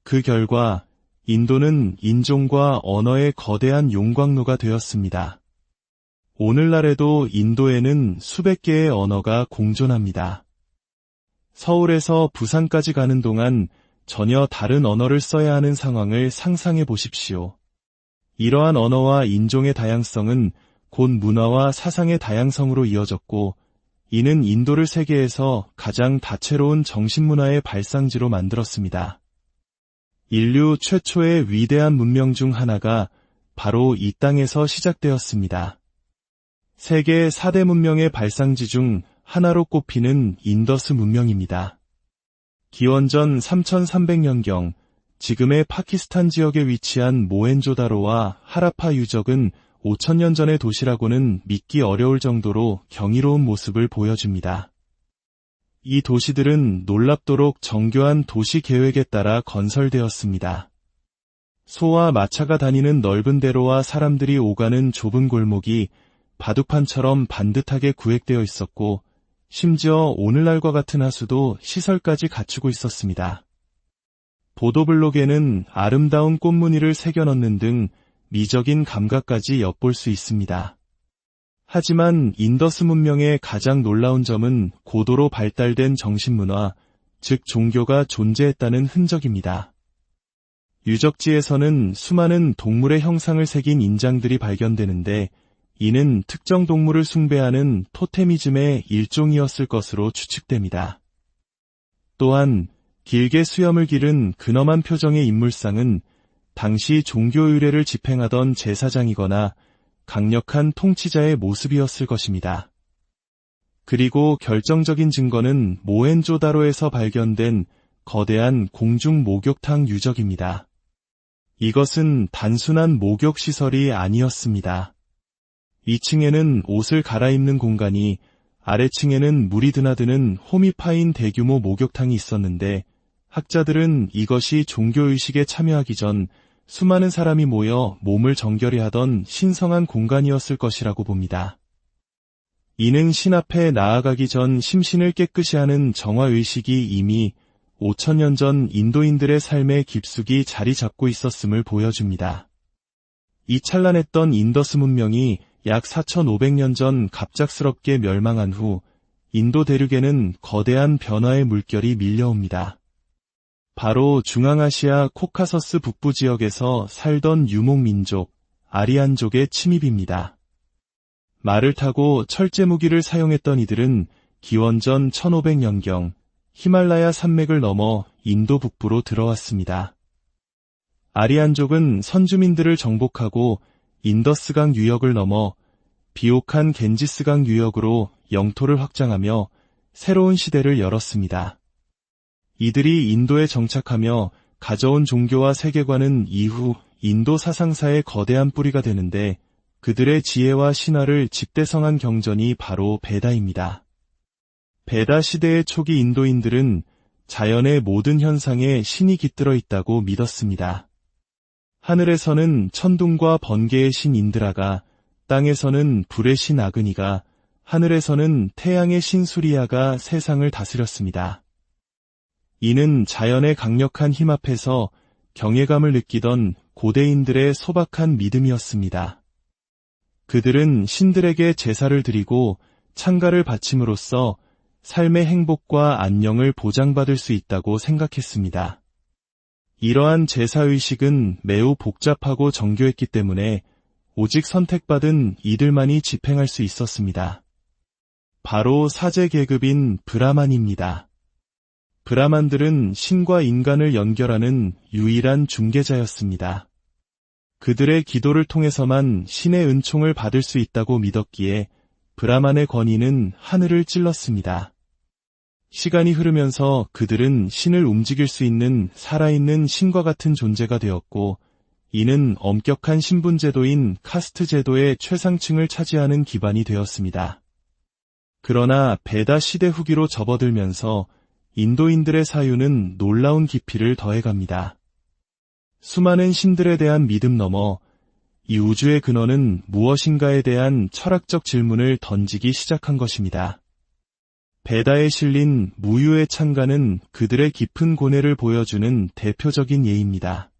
그 결과 인도는 인종과 언어의 거대한 용광로가 되었습니다. 오늘날에도 인도에는 수백 개의 언어가 공존합니다. 서울에서 부산까지 가는 동안 전혀 다른 언어를 써야 하는 상황을 상상해 보십시오. 이러한 언어와 인종의 다양성은 곧 문화와 사상의 다양성으로 이어졌고, 이는 인도를 세계에서 가장 다채로운 정신문화의 발상지로 만들었습니다. 인류 최초의 위대한 문명 중 하나가 바로 이 땅에서 시작되었습니다. 세계 4대 문명의 발상지 중 하나로 꼽히는 인더스 문명입니다. 기원전 3300년경 지금의 파키스탄 지역에 위치한 모헨조다로와 하라파 유적은 5,000년 전의 도시라고는 믿기 어려울 정도로 경이로운 모습을 보여줍니다. 이 도시들은 놀랍도록 정교한 도시 계획에 따라 건설되었습니다. 소와 마차가 다니는 넓은 대로와 사람들이 오가는 좁은 골목이 바둑판처럼 반듯하게 구획되어 있었고, 심지어 오늘날과 같은 하수도 시설까지 갖추고 있었습니다. 보도블록에는 아름다운 꽃무늬를 새겨넣는 등 미적인 감각까지 엿볼 수 있습니다. 하지만 인더스 문명의 가장 놀라운 점은 고도로 발달된 정신문화, 즉 종교가 존재했다는 흔적입니다. 유적지에서는 수많은 동물의 형상을 새긴 인장들이 발견되는데, 이는 특정 동물을 숭배하는 토테미즘의 일종이었을 것으로 추측됩니다. 또한 길게 수염을 기른 근엄한 표정의 인물상은 당시 종교 의례를 집행하던 제사장이거나 강력한 통치자의 모습이었을 것입니다. 그리고 결정적인 증거는 모헨조다로에서 발견된 거대한 공중 목욕탕 유적입니다. 이것은 단순한 목욕시설이 아니었습니다. 2층에는 옷을 갈아입는 공간이, 아래층에는 물이 드나드는 홈이 파인 대규모 목욕탕이 있었는데, 학자들은 이것이 종교의식에 참여하기 전 수많은 사람이 모여 몸을 정결히 하던 신성한 공간이었을 것이라고 봅니다. 이는 신 앞에 나아가기 전 심신을 깨끗이 하는 정화의식이 이미 5,000년 전 인도인들의 삶에 깊숙이 자리 잡고 있었음을 보여줍니다. 이 찬란했던 인더스 문명이 약 4,500년 전 갑작스럽게 멸망한 후 인도 대륙에는 거대한 변화의 물결이 밀려옵니다. 바로 중앙아시아 코카서스 북부 지역에서 살던 유목민족, 아리안족의 침입입니다. 말을 타고 철제 무기를 사용했던 이들은 기원전 1500년경 히말라야 산맥을 넘어 인도 북부로 들어왔습니다. 아리안족은 선주민들을 정복하고 인더스강 유역을 넘어 비옥한 겐지스강 유역으로 영토를 확장하며 새로운 시대를 열었습니다. 이들이 인도에 정착하며 가져온 종교와 세계관은 이후 인도 사상사의 거대한 뿌리가 되는데 그들의 지혜와 신화를 집대성한 경전이 바로 베다입니다. 베다 시대의 초기 인도인들은 자연의 모든 현상에 신이 깃들어 있다고 믿었습니다. 하늘에서는 천둥과 번개의 신 인드라가, 땅에서는 불의 신 아그니가, 하늘에서는 태양의 신 수리야가 세상을 다스렸습니다. 이는 자연의 강력한 힘 앞에서 경외감을 느끼던 고대인들의 소박한 믿음이었습니다. 그들은 신들에게 제사를 드리고 창가를 바침으로써 삶의 행복과 안녕을 보장받을 수 있다고 생각했습니다. 이러한 제사의식은 매우 복잡하고 정교했기 때문에 오직 선택받은 이들만이 집행할 수 있었습니다. 바로 사제 계급인 브라만입니다. 브라만들은 신과 인간을 연결하는 유일한 중개자였습니다. 그들의 기도를 통해서만 신의 은총을 받을 수 있다고 믿었기에 브라만의 권위는 하늘을 찔렀습니다. 시간이 흐르면서 그들은 신을 움직일 수 있는 살아있는 신과 같은 존재가 되었고, 이는 엄격한 신분제도인 카스트 제도의 최상층을 차지하는 기반이 되었습니다. 그러나 베다 시대 후기로 접어들면서 인도인들의 사유는 놀라운 깊이를 더해갑니다. 수많은 신들에 대한 믿음 넘어 이 우주의 근원은 무엇인가에 대한 철학적 질문을 던지기 시작한 것입니다. 베다에 실린 무유의 창가는 그들의 깊은 고뇌를 보여주는 대표적인 예입니다.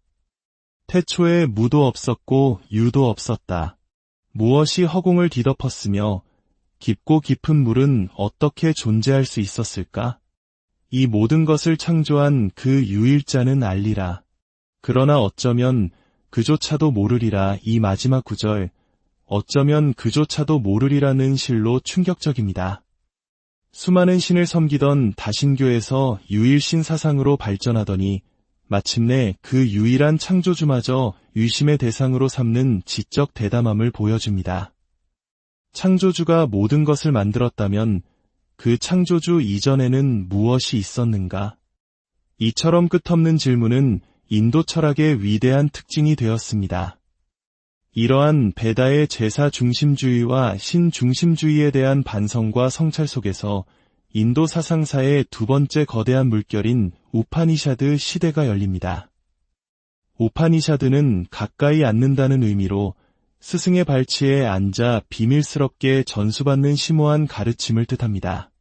태초에 무도 없었고 유도 없었다. 무엇이 허공을 뒤덮었으며 깊고 깊은 물은 어떻게 존재할 수 있었을까? 이 모든 것을 창조한 그 유일자는 알리라. 그러나 어쩌면 그조차도 모르리라. 이 마지막 구절, 어쩌면 그조차도 모르리라는 실로 충격적입니다. 수많은 신을 섬기던 다신교에서 유일신 사상으로 발전하더니 마침내 그 유일한 창조주마저 의심의 대상으로 삼는 지적 대담함을 보여줍니다. 창조주가 모든 것을 만들었다면 그 창조주 이전에는 무엇이 있었는가? 이처럼 끝없는 질문은 인도 철학의 위대한 특징이 되었습니다. 이러한 베다의 제사 중심주의와 신 중심주의에 대한 반성과 성찰 속에서 인도 사상사의 두 번째 거대한 물결인 우파니샤드 시대가 열립니다. 우파니샤드는 가까이 앉는다는 의미로 스승의 발치에 앉아 비밀스럽게 전수받는 심오한 가르침을 뜻합니다.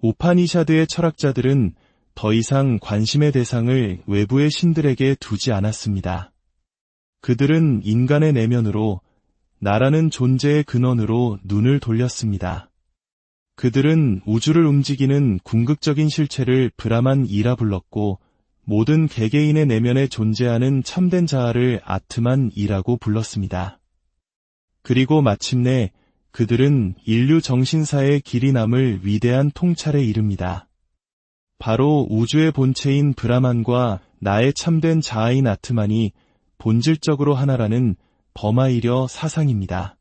우파니샤드의 철학자들은 더 이상 관심의 대상을 외부의 신들에게 두지 않았습니다. 그들은 인간의 내면으로, 나라는 존재의 근원으로 눈을 돌렸습니다. 그들은 우주를 움직이는 궁극적인 실체를 브라만이라 불렀고, 모든 개개인의 내면에 존재하는 참된 자아를 아트만이라고 불렀습니다. 그리고 마침내 그들은 인류 정신사의 길이 남을 위대한 통찰에 이릅니다. 바로 우주의 본체인 브라만과 나의 참된 자아인 아트만이 본질적으로 하나라는 버마이려 사상입니다.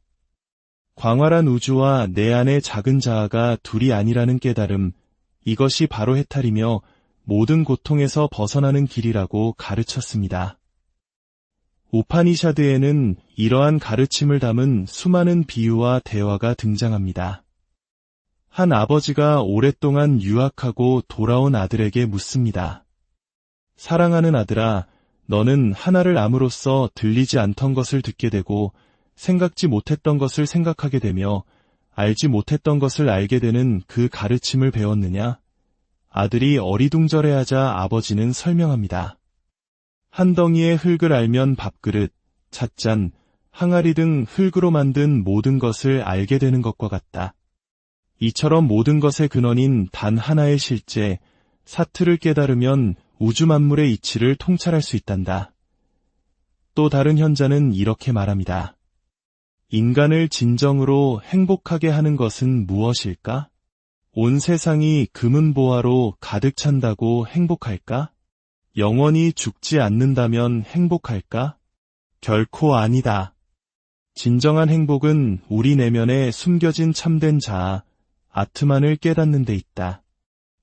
광활한 우주와 내 안의 작은 자아가 둘이 아니라는 깨달음, 이것이 바로 해탈이며 모든 고통에서 벗어나는 길이라고 가르쳤습니다. 우파니샤드에는 이러한 가르침을 담은 수많은 비유와 대화가 등장합니다. 한 아버지가 오랫동안 유학하고 돌아온 아들에게 묻습니다. 사랑하는 아들아, 너는 하나를 암으로써 들리지 않던 것을 듣게 되고 생각지 못했던 것을 생각하게 되며 알지 못했던 것을 알게 되는 그 가르침을 배웠느냐? 아들이 어리둥절해하자 아버지는 설명합니다. 한 덩이의 흙을 알면 밥그릇, 찻잔, 항아리 등 흙으로 만든 모든 것을 알게 되는 것과 같다. 이처럼 모든 것의 근원인 단 하나의 실제, 사트를 깨달으면 우주 만물의 이치를 통찰할 수 있단다. 또 다른 현자는 이렇게 말합니다. 인간을 진정으로 행복하게 하는 것은 무엇일까? 온 세상이 금은보화로 가득 찬다고 행복할까? 영원히 죽지 않는다면 행복할까? 결코 아니다. 진정한 행복은 우리 내면에 숨겨진 참된 자아, 아트만을 깨닫는 데 있다.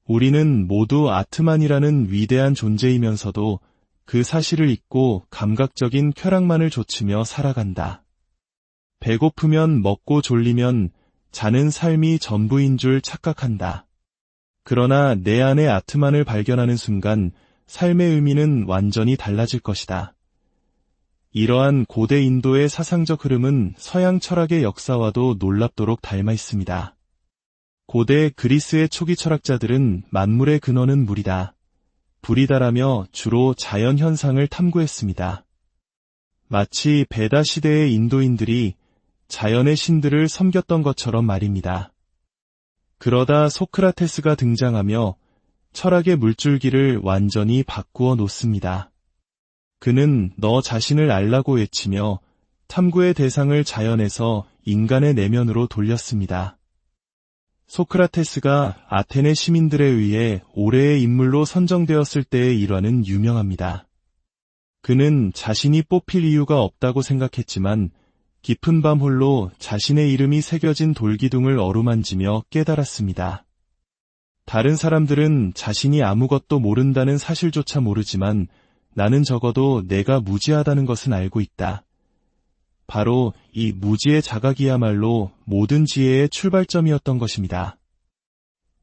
우리는 모두 아트만이라는 위대한 존재이면서도 그 사실을 잊고 감각적인 쾌락만을 좇으며 살아간다. 배고프면 먹고 졸리면 자는 삶이 전부인 줄 착각한다. 그러나 내 안의 아트만을 발견하는 순간 삶의 의미는 완전히 달라질 것이다. 이러한 고대 인도의 사상적 흐름은 서양 철학의 역사와도 놀랍도록 닮아 있습니다. 고대 그리스의 초기 철학자들은 만물의 근원은 물이다. 불이다라며 주로 자연 현상을 탐구했습니다. 마치 베다 시대의 인도인들이 자연의 신들을 섬겼던 것처럼 말입니다. 그러다 소크라테스가 등장하며 철학의 물줄기를 완전히 바꾸어 놓습니다. 그는 너 자신을 알라고 외치며 탐구의 대상을 자연에서 인간의 내면으로 돌렸습니다. 소크라테스가 아테네 시민들에 의해 올해의 인물로 선정되었을 때의 일화는 유명합니다. 그는 자신이 뽑힐 이유가 없다고 생각했지만 깊은 밤 홀로 자신의 이름이 새겨진 돌기둥을 어루만지며 깨달았습니다. 다른 사람들은 자신이 아무것도 모른다는 사실조차 모르지만 나는 적어도 내가 무지하다는 것은 알고 있다. 바로 이 무지의 자각이야말로 모든 지혜의 출발점이었던 것입니다.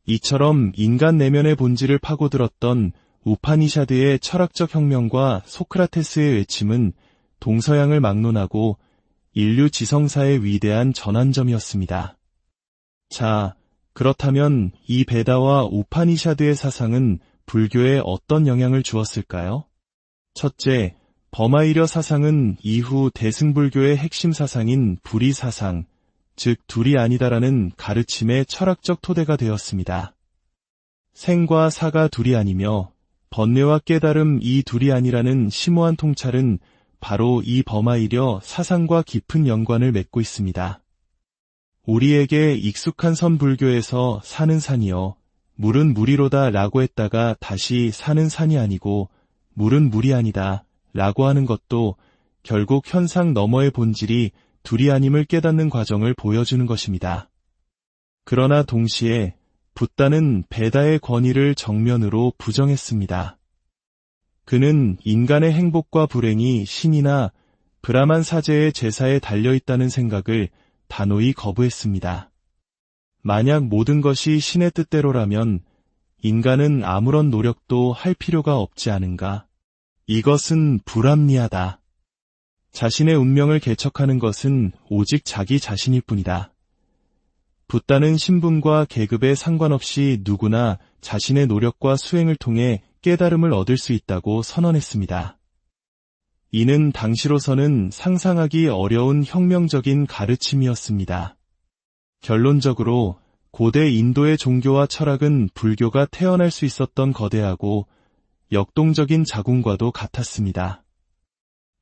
이처럼 인간 내면의 본질을 파고들었던 우파니샤드의 철학적 혁명과 소크라테스의 외침은 동서양을 막론하고 인류 지성사의 위대한 전환점이었습니다. 자, 그렇다면 이 베다와 우파니샤드의 사상은 불교에 어떤 영향을 주었을까요? 첫째, 버마이려 사상은 이후 대승불교의 핵심 사상인 불의 사상, 즉 둘이 아니다라는 가르침의 철학적 토대가 되었습니다. 생과 사가 둘이 아니며 번뇌와 깨달음 이 둘이 아니라는 심오한 통찰은 바로 이 버마이려 사상과 깊은 연관을 맺고 있습니다. 우리에게 익숙한 선불교에서 산은 산이여 물은 물이로다 라고 했다가 다시 산은 산이 아니고 물은 물이 아니다 라고 하는 것도 결국 현상 너머의 본질이 둘이 아님을 깨닫는 과정을 보여주는 것입니다. 그러나 동시에 붓다는 베다의 권위를 정면으로 부정했습니다. 그는 인간의 행복과 불행이 신이나 브라만 사제의 제사에 달려있다는 생각을 단호히 거부했습니다. 만약 모든 것이 신의 뜻대로라면 인간은 아무런 노력도 할 필요가 없지 않은가? 이것은 불합리하다. 자신의 운명을 개척하는 것은 오직 자기 자신일 뿐이다. 붓다는 신분과 계급에 상관없이 누구나 자신의 노력과 수행을 통해 깨달음을 얻을 수 있다고 선언했습니다. 이는 당시로서는 상상하기 어려운 혁명적인 가르침이었습니다. 결론적으로 고대 인도의 종교와 철학은 불교가 태어날 수 있었던 거대하고 역동적인 자궁과도 같았습니다.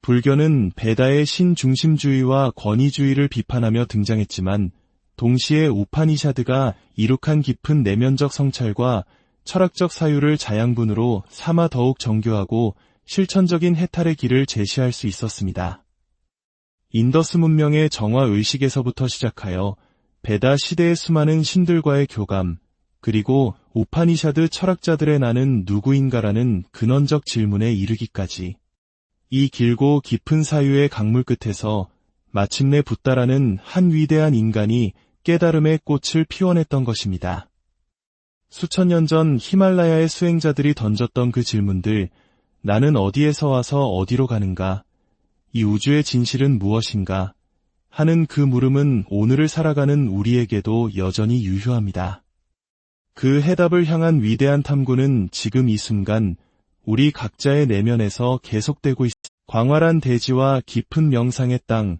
불교는 베다의 신중심주의와 권위주의를 비판하며 등장했지만 동시에 우파니샤드가 이룩한 깊은 내면적 성찰과 철학적 사유를 자양분으로 삼아 더욱 정교하고 실천적인 해탈의 길을 제시할 수 있었습니다. 인더스 문명의 정화 의식에서부터 시작하여 베다 시대의 수많은 신들과의 교감, 그리고 우파니샤드 철학자들의 나는 누구인가라는 근원적 질문에 이르기까지 이 길고 깊은 사유의 강물 끝에서 마침내 붓다라는 한 위대한 인간이 깨달음의 꽃을 피워냈던 것입니다. 수천 년 전 히말라야의 수행자들이 던졌던 그 질문들, 나는 어디에서 와서 어디로 가는가? 이 우주의 진실은 무엇인가? 하는 그 물음은 오늘을 살아가는 우리에게도 여전히 유효합니다. 그 해답을 향한 위대한 탐구는 지금 이 순간 우리 각자의 내면에서 계속되고 있습니다. 광활한 대지와 깊은 명상의 땅,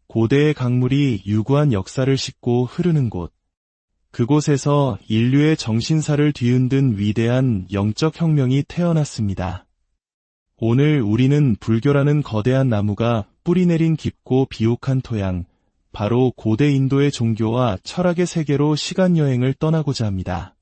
고대의 강물이 유구한 역사를 싣고 흐르는 곳, 그곳에서 인류의 정신사를 뒤흔든 위대한 영적 혁명이 태어났습니다. 오늘 우리는 불교라는 거대한 나무가 뿌리내린 깊고 비옥한 토양, 바로 고대 인도의 종교와 철학의 세계로 시간여행을 떠나고자 합니다.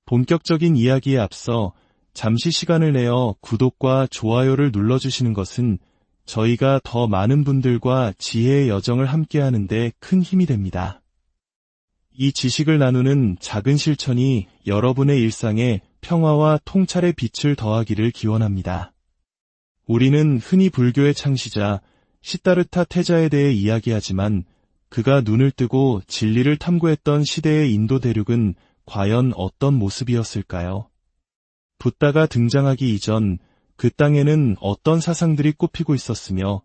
본격적인 이야기에 앞서 잠시 시간을 내어 구독과 좋아요를 눌러주시는 것은 저희가 더 많은 분들과 지혜의 여정을 함께하는 데 큰 힘이 됩니다. 이 지식을 나누는 작은 실천이 여러분의 일상에 평화와 통찰의 빛을 더하기를 기원합니다. 우리는 흔히 불교의 창시자 시다르타 태자에 대해 이야기하지만 그가 눈을 뜨고 진리를 탐구했던 시대의 인도 대륙은 과연 어떤 모습이었을까요? 붓다가 등장하기 이전 그 땅에는 어떤 사상들이 꽃피고 있었으며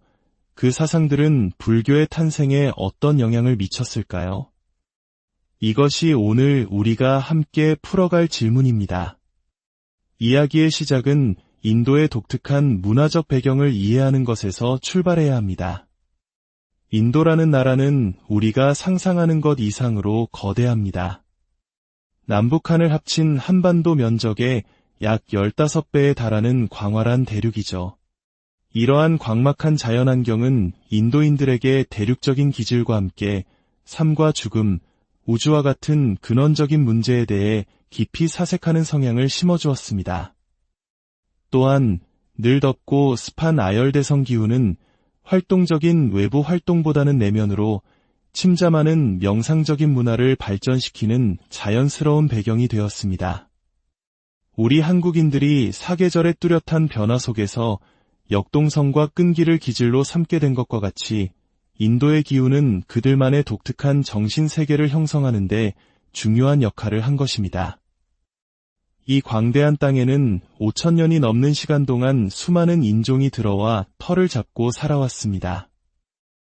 그 사상들은 불교의 탄생에 어떤 영향을 미쳤을까요? 이것이 오늘 우리가 함께 풀어갈 질문입니다. 이야기의 시작은 인도의 독특한 문화적 배경을 이해하는 것에서 출발해야 합니다. 인도라는 나라는 우리가 상상하는 것 이상으로 거대합니다. 남북한을 합친 한반도 면적의 약 15배에 달하는 광활한 대륙이죠. 이러한 광막한 자연환경은 인도인들에게 대륙적인 기질과 함께 삶과 죽음, 우주와 같은 근원적인 문제에 대해 깊이 사색하는 성향을 심어주었습니다. 또한 늘 덥고 습한 아열대성 기후는 활동적인 외부 활동보다는 내면으로 침잠하는 명상적인 문화를 발전시키는 자연스러운 배경이 되었습니다. 우리 한국인들이 사계절의 뚜렷한 변화 속에서 역동성과 끈기를 기질로 삼게 된 것과 같이 인도의 기후는 그들만의 독특한 정신세계를 형성하는 데 중요한 역할을 한 것입니다. 이 광대한 땅에는 5,000년이 넘는 시간 동안 수많은 인종이 들어와 터를 잡고 살아왔습니다.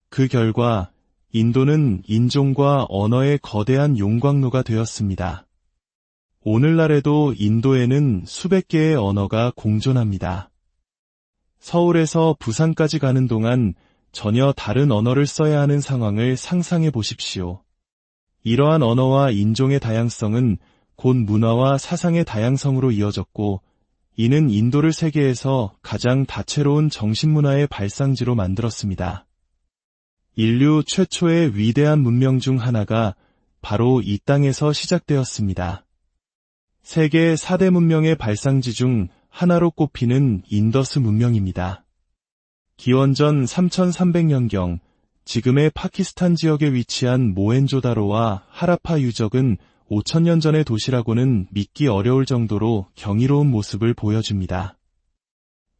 그 결과 인도는 인종과 언어의 거대한 용광로가 되었습니다. 오늘날에도 인도에는 수백 개의 언어가 공존합니다. 서울에서 부산까지 가는 동안 전혀 다른 언어를 써야 하는 상황을 상상해 보십시오. 이러한 언어와 인종의 다양성은 곧 문화와 사상의 다양성으로 이어졌고, 이는 인도를 세계에서 가장 다채로운 정신문화의 발상지로 만들었습니다. 인류 최초의 위대한 문명 중 하나가 바로 이 땅에서 시작되었습니다. 세계 4대 문명의 발상지 중 하나로 꼽히는 인더스 문명입니다. 기원전 3300년경 지금의 파키스탄 지역에 위치한 모헨조다로와 하라파 유적은 5,000년 전의 도시라고는 믿기 어려울 정도로 경이로운 모습을 보여줍니다.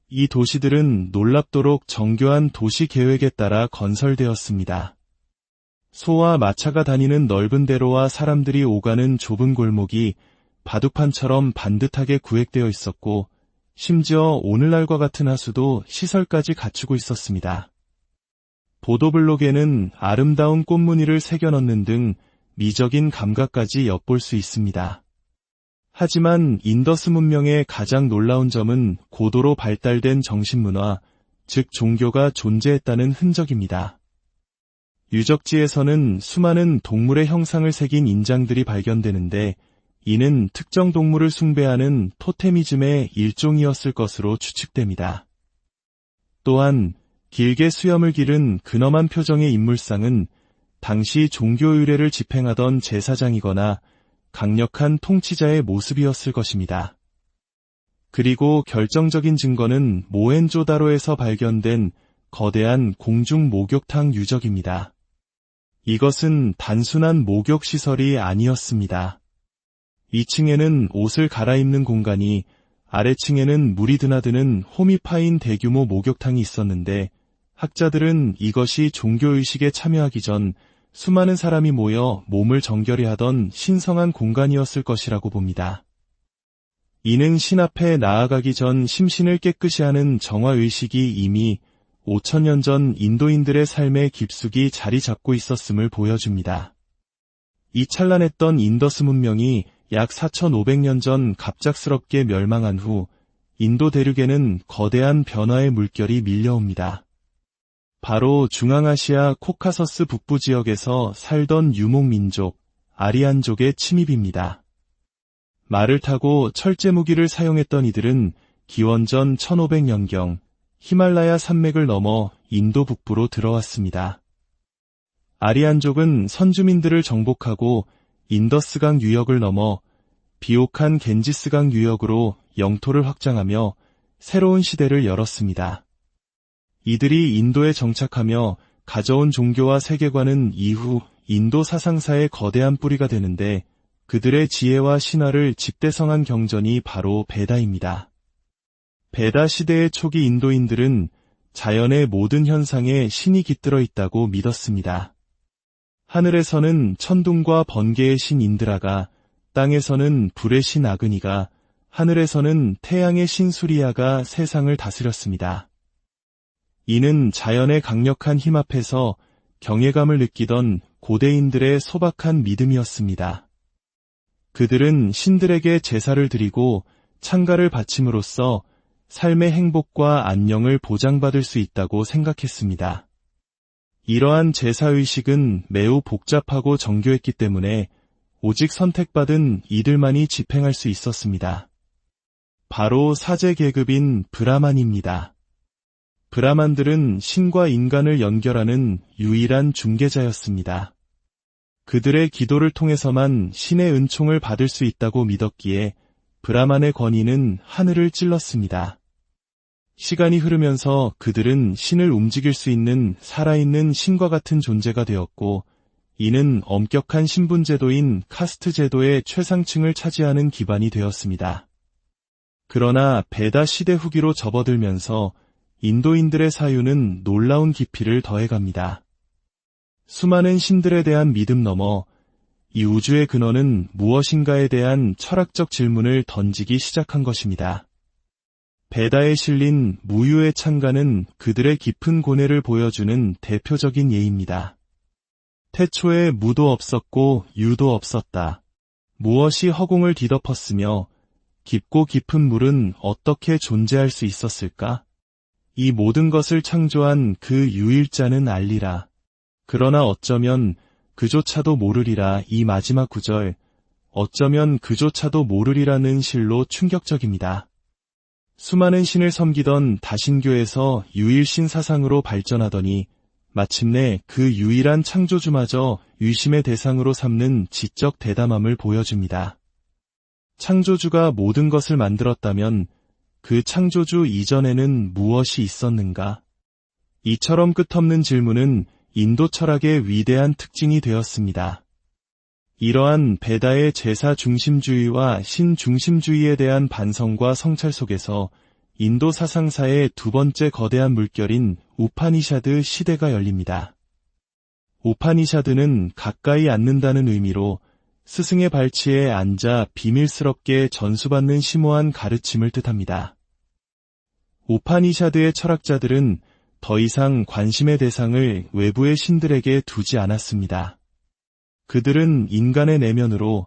이 도시들은 놀랍도록 정교한 도시 계획에 따라 건설되었습니다. 소와 마차가 다니는 넓은 대로와 사람들이 오가는 좁은 골목이 바둑판처럼 반듯하게 구획되어 있었고, 심지어 오늘날과 같은 하수도 시설까지 갖추고 있었습니다. 보도블록에는 아름다운 꽃무늬를 새겨넣는 등 미적인 감각까지 엿볼 수 있습니다. 하지만 인더스 문명의 가장 놀라운 점은 고도로 발달된 정신문화, 즉 종교가 존재했다는 흔적입니다. 유적지에서는 수많은 동물의 형상을 새긴 인장들이 발견되는데, 이는 특정 동물을 숭배하는 토테미즘의 일종이었을 것으로 추측됩니다. 또한 길게 수염을 기른 근엄한 표정의 인물상은 당시 종교 의례를 집행하던 제사장이거나 강력한 통치자의 모습이었을 것입니다. 그리고 결정적인 증거는 모헨조다로에서 발견된 거대한 공중 목욕탕 유적입니다. 이것은 단순한 목욕 시설이 아니었습니다. 2층에는 옷을 갈아입는 공간이, 아래층에는 물이 드나드는 홈이 파인 대규모 목욕탕이 있었는데, 학자들은 이것이 종교의식에 참여하기 전 수많은 사람이 모여 몸을 정결히 하던 신성한 공간이었을 것이라고 봅니다. 이는 신 앞에 나아가기 전 심신을 깨끗이 하는 정화의식이 이미 5,000년 전 인도인들의 삶에 깊숙이 자리 잡고 있었음을 보여줍니다. 이 찬란했던 인더스 문명이 약 4,500년 전 갑작스럽게 멸망한 후 인도 대륙에는 거대한 변화의 물결이 밀려옵니다. 바로 중앙아시아 코카서스 북부 지역에서 살던 유목민족, 아리안족의 침입입니다. 말을 타고 철제 무기를 사용했던 이들은 기원전 1500년경 히말라야 산맥을 넘어 인도 북부로 들어왔습니다. 아리안족은 선주민들을 정복하고 인더스강 유역을 넘어 비옥한 겐지스강 유역으로 영토를 확장하며 새로운 시대를 열었습니다. 이들이 인도에 정착하며 가져온 종교와 세계관은 이후 인도 사상사의 거대한 뿌리가 되는데 그들의 지혜와 신화를 집대성한 경전이 바로 베다입니다. 베다 시대의 초기 인도인들은 자연의 모든 현상에 신이 깃들어 있다고 믿었습니다. 하늘에서는 천둥과 번개의 신 인드라가, 땅에서는 불의 신 아그니가, 하늘에서는 태양의 신 수리야가 세상을 다스렸습니다. 이는 자연의 강력한 힘 앞에서 경외감을 느끼던 고대인들의 소박한 믿음이었습니다. 그들은 신들에게 제사를 드리고 창가를 바침으로써 삶의 행복과 안녕을 보장받을 수 있다고 생각했습니다. 이러한 제사의식은 매우 복잡하고 정교했기 때문에 오직 선택받은 이들만이 집행할 수 있었습니다. 바로 사제 계급인 브라만입니다. 브라만들은 신과 인간을 연결하는 유일한 중개자였습니다. 그들의 기도를 통해서만 신의 은총을 받을 수 있다고 믿었기에 브라만의 권위는 하늘을 찔렀습니다. 시간이 흐르면서 그들은 신을 움직일 수 있는 살아있는 신과 같은 존재가 되었고, 이는 엄격한 신분 제도인 카스트 제도의 최상층을 차지하는 기반이 되었습니다. 그러나 베다 시대 후기로 접어들면서 인도인들의 사유는 놀라운 깊이를 더해갑니다. 수많은 신들에 대한 믿음 넘어 이 우주의 근원은 무엇인가에 대한 철학적 질문을 던지기 시작한 것입니다. 베다에 실린 무유의 창가는 그들의 깊은 고뇌를 보여주는 대표적인 예입니다. 태초에 무도 없었고 유도 없었다. 무엇이 허공을 뒤덮었으며 깊고 깊은 물은 어떻게 존재할 수 있었을까? 이 모든 것을 창조한 그 유일자는 알리라. 그러나 어쩌면 그조차도 모르리라. 이 마지막 구절, 어쩌면 그조차도 모르리라는 실로 충격적입니다. 수많은 신을 섬기던 다신교에서 유일신 사상으로 발전하더니 마침내 그 유일한 창조주마저 의심의 대상으로 삼는 지적 대담함을 보여줍니다. 창조주가 모든 것을 만들었다면 그 창조주 이전에는 무엇이 있었는가? 이처럼 끝없는 질문은 인도 철학의 위대한 특징이 되었습니다. 이러한 베다의 제사 중심주의와 신 중심주의에 대한 반성과 성찰 속에서 인도 사상사의 두 번째 거대한 물결인 우파니샤드 시대가 열립니다. 우파니샤드는 가까이 앉는다는 의미로 스승의 발치에 앉아 비밀스럽게 전수받는 심오한 가르침을 뜻합니다. 우파니샤드의 철학자들은 더 이상 관심의 대상을 외부의 신들에게 두지 않았습니다. 그들은 인간의 내면으로,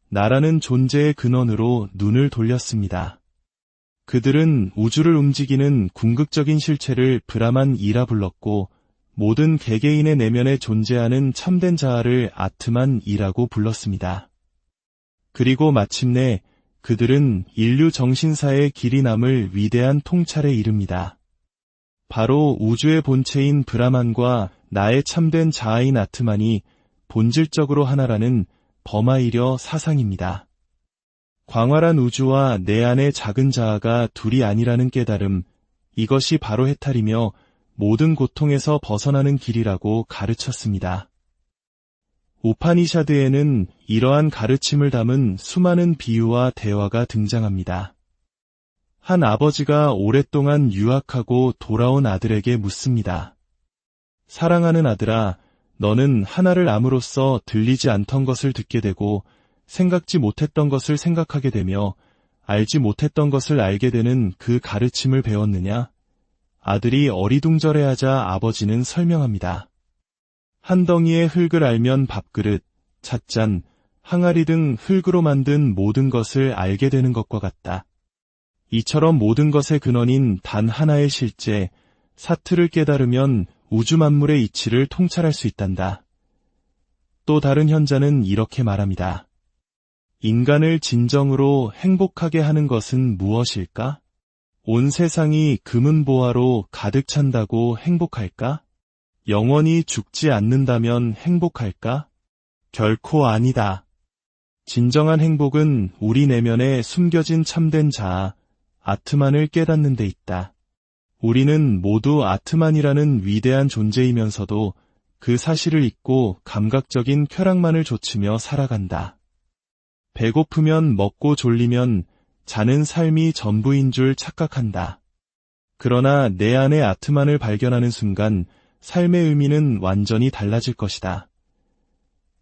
나라는 존재의 근원으로 눈을 돌렸습니다. 그들은 우주를 움직이는 궁극적인 실체를 브라만이라 불렀고, 모든 개개인의 내면에 존재하는 참된 자아를 아트만이라고 불렀습니다. 그리고 마침내 그들은 인류 정신사의 길이 남을 위대한 통찰에 이릅니다. 바로 우주의 본체인 브라만과 나의 참된 자아인 아트만이 본질적으로 하나라는 버마이려 사상입니다. 광활한 우주와 내 안의 작은 자아가 둘이 아니라는 깨달음, 이것이 바로 해탈이며 모든 고통에서 벗어나는 길이라고 가르쳤습니다. 우파니샤드에는 이러한 가르침을 담은 수많은 비유와 대화가 등장합니다. 한 아버지가 오랫동안 유학하고 돌아온 아들에게 묻습니다. 사랑하는 아들아, 너는 하나를 암으로써 들리지 않던 것을 듣게 되고 생각지 못했던 것을 생각하게 되며 알지 못했던 것을 알게 되는 그 가르침을 배웠느냐? 아들이 어리둥절해하자 아버지는 설명합니다. 한 덩이의 흙을 알면 밥그릇, 찻잔, 항아리 등 흙으로 만든 모든 것을 알게 되는 것과 같다. 이처럼 모든 것의 근원인 단 하나의 실제, 사트를 깨달으면 우주 만물의 이치를 통찰할 수 있단다. 또 다른 현자는 이렇게 말합니다. 인간을 진정으로 행복하게 하는 것은 무엇일까? 온 세상이 금은보화로 가득 찬다고 행복할까? 영원히 죽지 않는다면 행복할까? 결코 아니다. 진정한 행복은 우리 내면에 숨겨진 참된 자아, 아트만을 깨닫는 데 있다. 우리는 모두 아트만이라는 위대한 존재이면서도 그 사실을 잊고 감각적인 쾌락만을 좇으며 살아간다. 배고프면 먹고 졸리면 자는 삶이 전부인 줄 착각한다. 그러나 내 안의 아트만을 발견하는 순간 삶의 의미는 완전히 달라질 것이다.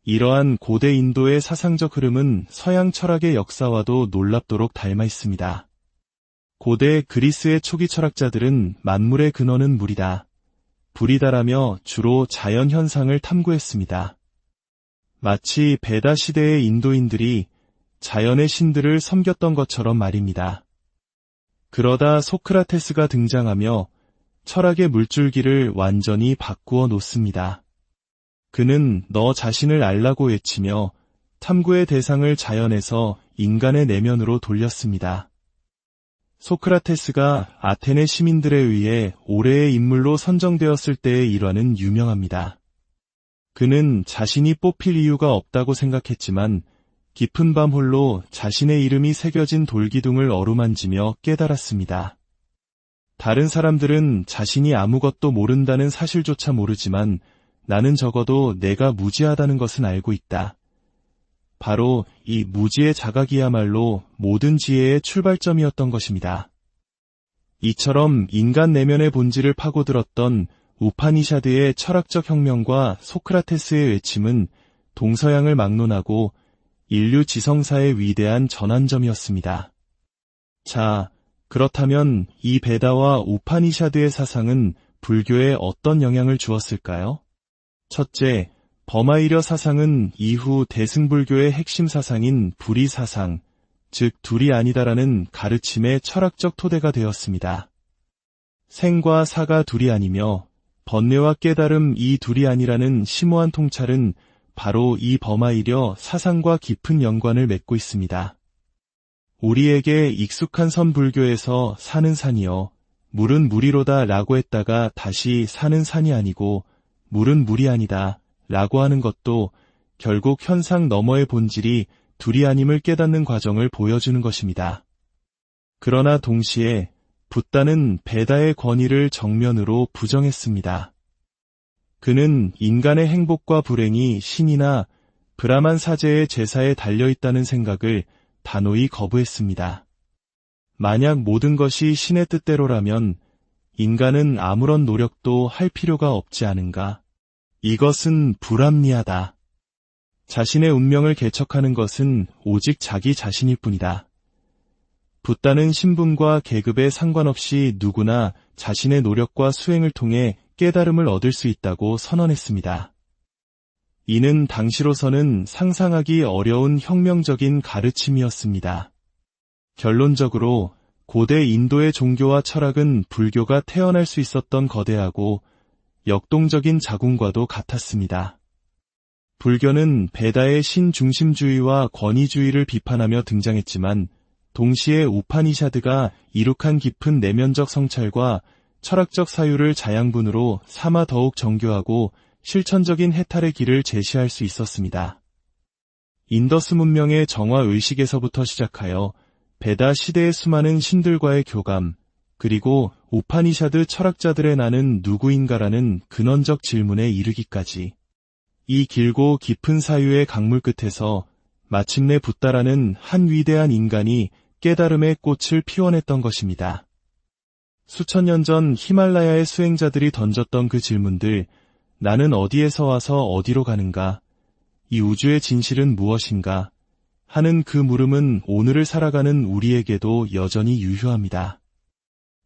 이러한 고대 인도의 사상적 흐름은 서양 철학의 역사와도 놀랍도록 닮아 있습니다. 고대 그리스의 초기 철학자들은 만물의 근원은 물이다. 불이다라며 주로 자연 현상을 탐구했습니다. 마치 베다 시대의 인도인들이 자연의 신들을 섬겼던 것처럼 말입니다. 그러다 소크라테스가 등장하며 철학의 물줄기를 완전히 바꾸어 놓습니다. 그는 너 자신을 알라고 외치며 탐구의 대상을 자연에서 인간의 내면으로 돌렸습니다. 소크라테스가 아테네 시민들에 의해 올해의 인물로 선정되었을 때의 일화는 유명합니다. 그는 자신이 뽑힐 이유가 없다고 생각했지만 깊은 밤 홀로 자신의 이름이 새겨진 돌기둥을 어루만지며 깨달았습니다. 다른 사람들은 자신이 아무것도 모른다는 사실조차 모르지만 나는 적어도 내가 무지하다는 것은 알고 있다. 바로 이 무지의 자각이야말로 모든 지혜의 출발점이었던 것입니다. 이처럼 인간 내면의 본질을 파고들었던 우파니샤드의 철학적 혁명과 소크라테스의 외침은 동서양을 막론하고 인류 지성사의 위대한 전환점이었습니다. 자, 그렇다면 이 베다와 우파니샤드의 사상은 불교에 어떤 영향을 주었을까요? 첫째, 버마이려 사상은 이후 대승불교의 핵심 사상인 불의 사상, 즉 둘이 아니다라는 가르침의 철학적 토대가 되었습니다. 생과 사가 둘이 아니며 번뇌와 깨달음 이 둘이 아니라는 심오한 통찰은 바로 이 버마이려 사상과 깊은 연관을 맺고 있습니다. 우리에게 익숙한 선불교에서 사는 산이여 물은 물이로다 라고 했다가 다시 사는 산이 아니고 물은 물이 아니다 라고 하는 것도 결국 현상 너머의 본질이 둘이 아님을 깨닫는 과정을 보여주는 것입니다. 그러나 동시에 붓다는 베다의 권위를 정면으로 부정했습니다. 그는 인간의 행복과 불행이 신이나 브라만 사제의 제사에 달려있다는 생각을 단호히 거부했습니다. 만약 모든 것이 신의 뜻대로라면 인간은 아무런 노력도 할 필요가 없지 않은가? 이것은 불합리하다. 자신의 운명을 개척하는 것은 오직 자기 자신일 뿐이다. 붓다는 신분과 계급에 상관없이 누구나 자신의 노력과 수행을 통해 깨달음을 얻을 수 있다고 선언했습니다. 이는 당시로서는 상상하기 어려운 혁명적인 가르침이었습니다. 결론적으로 고대 인도의 종교와 철학은 불교가 태어날 수 있었던 거대하고 역동적인 자궁과도 같았습니다. 불교는 베다의 신중심주의와 권위주의를 비판하며 등장했지만 동시에 우파니샤드가 이룩한 깊은 내면적 성찰과 철학적 사유를 자양분으로 삼아 더욱 정교하고 실천적인 해탈의 길을 제시할 수 있었습니다. 인더스 문명의 정화의식에서부터 시작하여 베다 시대의 수많은 신들과의 교감, 그리고 우파니샤드 철학자들의 나는 누구인가라는 근원적 질문에 이르기까지 이 길고 깊은 사유의 강물 끝에서 마침내 붓다라는 한 위대한 인간이 깨달음의 꽃을 피워냈던 것입니다. 수천 년 전 히말라야의 수행자들이 던졌던 그 질문들, 나는 어디에서 와서 어디로 가는가? 이 우주의 진실은 무엇인가? 하는 그 물음은 오늘을 살아가는 우리에게도 여전히 유효합니다.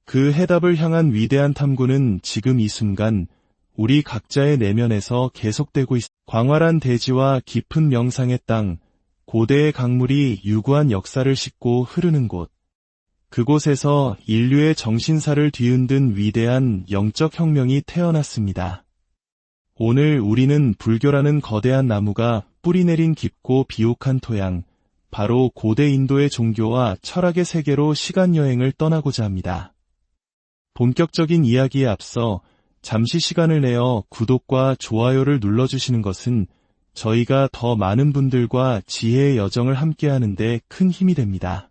그 해답을 향한 위대한 탐구는 지금 이 순간 우리 각자의 내면에서 계속되고 있습니다. 광활한 대지와 깊은 명상의 땅, 고대의 강물이 유구한 역사를 싣고 흐르는 곳. 그곳에서 인류의 정신사를 뒤흔든 위대한 영적 혁명이 태어났습니다. 오늘 우리는 불교라는 거대한 나무가 뿌리내린 깊고 비옥한 토양, 바로 고대 인도의 종교와 철학의 세계로 시간여행을 떠나고자 합니다. 본격적인 이야기에 앞서 잠시 시간을 내어 구독과 좋아요를 눌러주시는 것은 저희가 더 많은 분들과 지혜의 여정을 함께하는 데 큰 힘이 됩니다.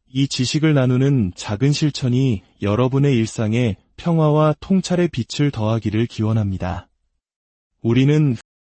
이 지식을 나누는 작은 실천이 여러분의 일상에 평화와 통찰의 빛을 더하기를 기원합니다. 우리는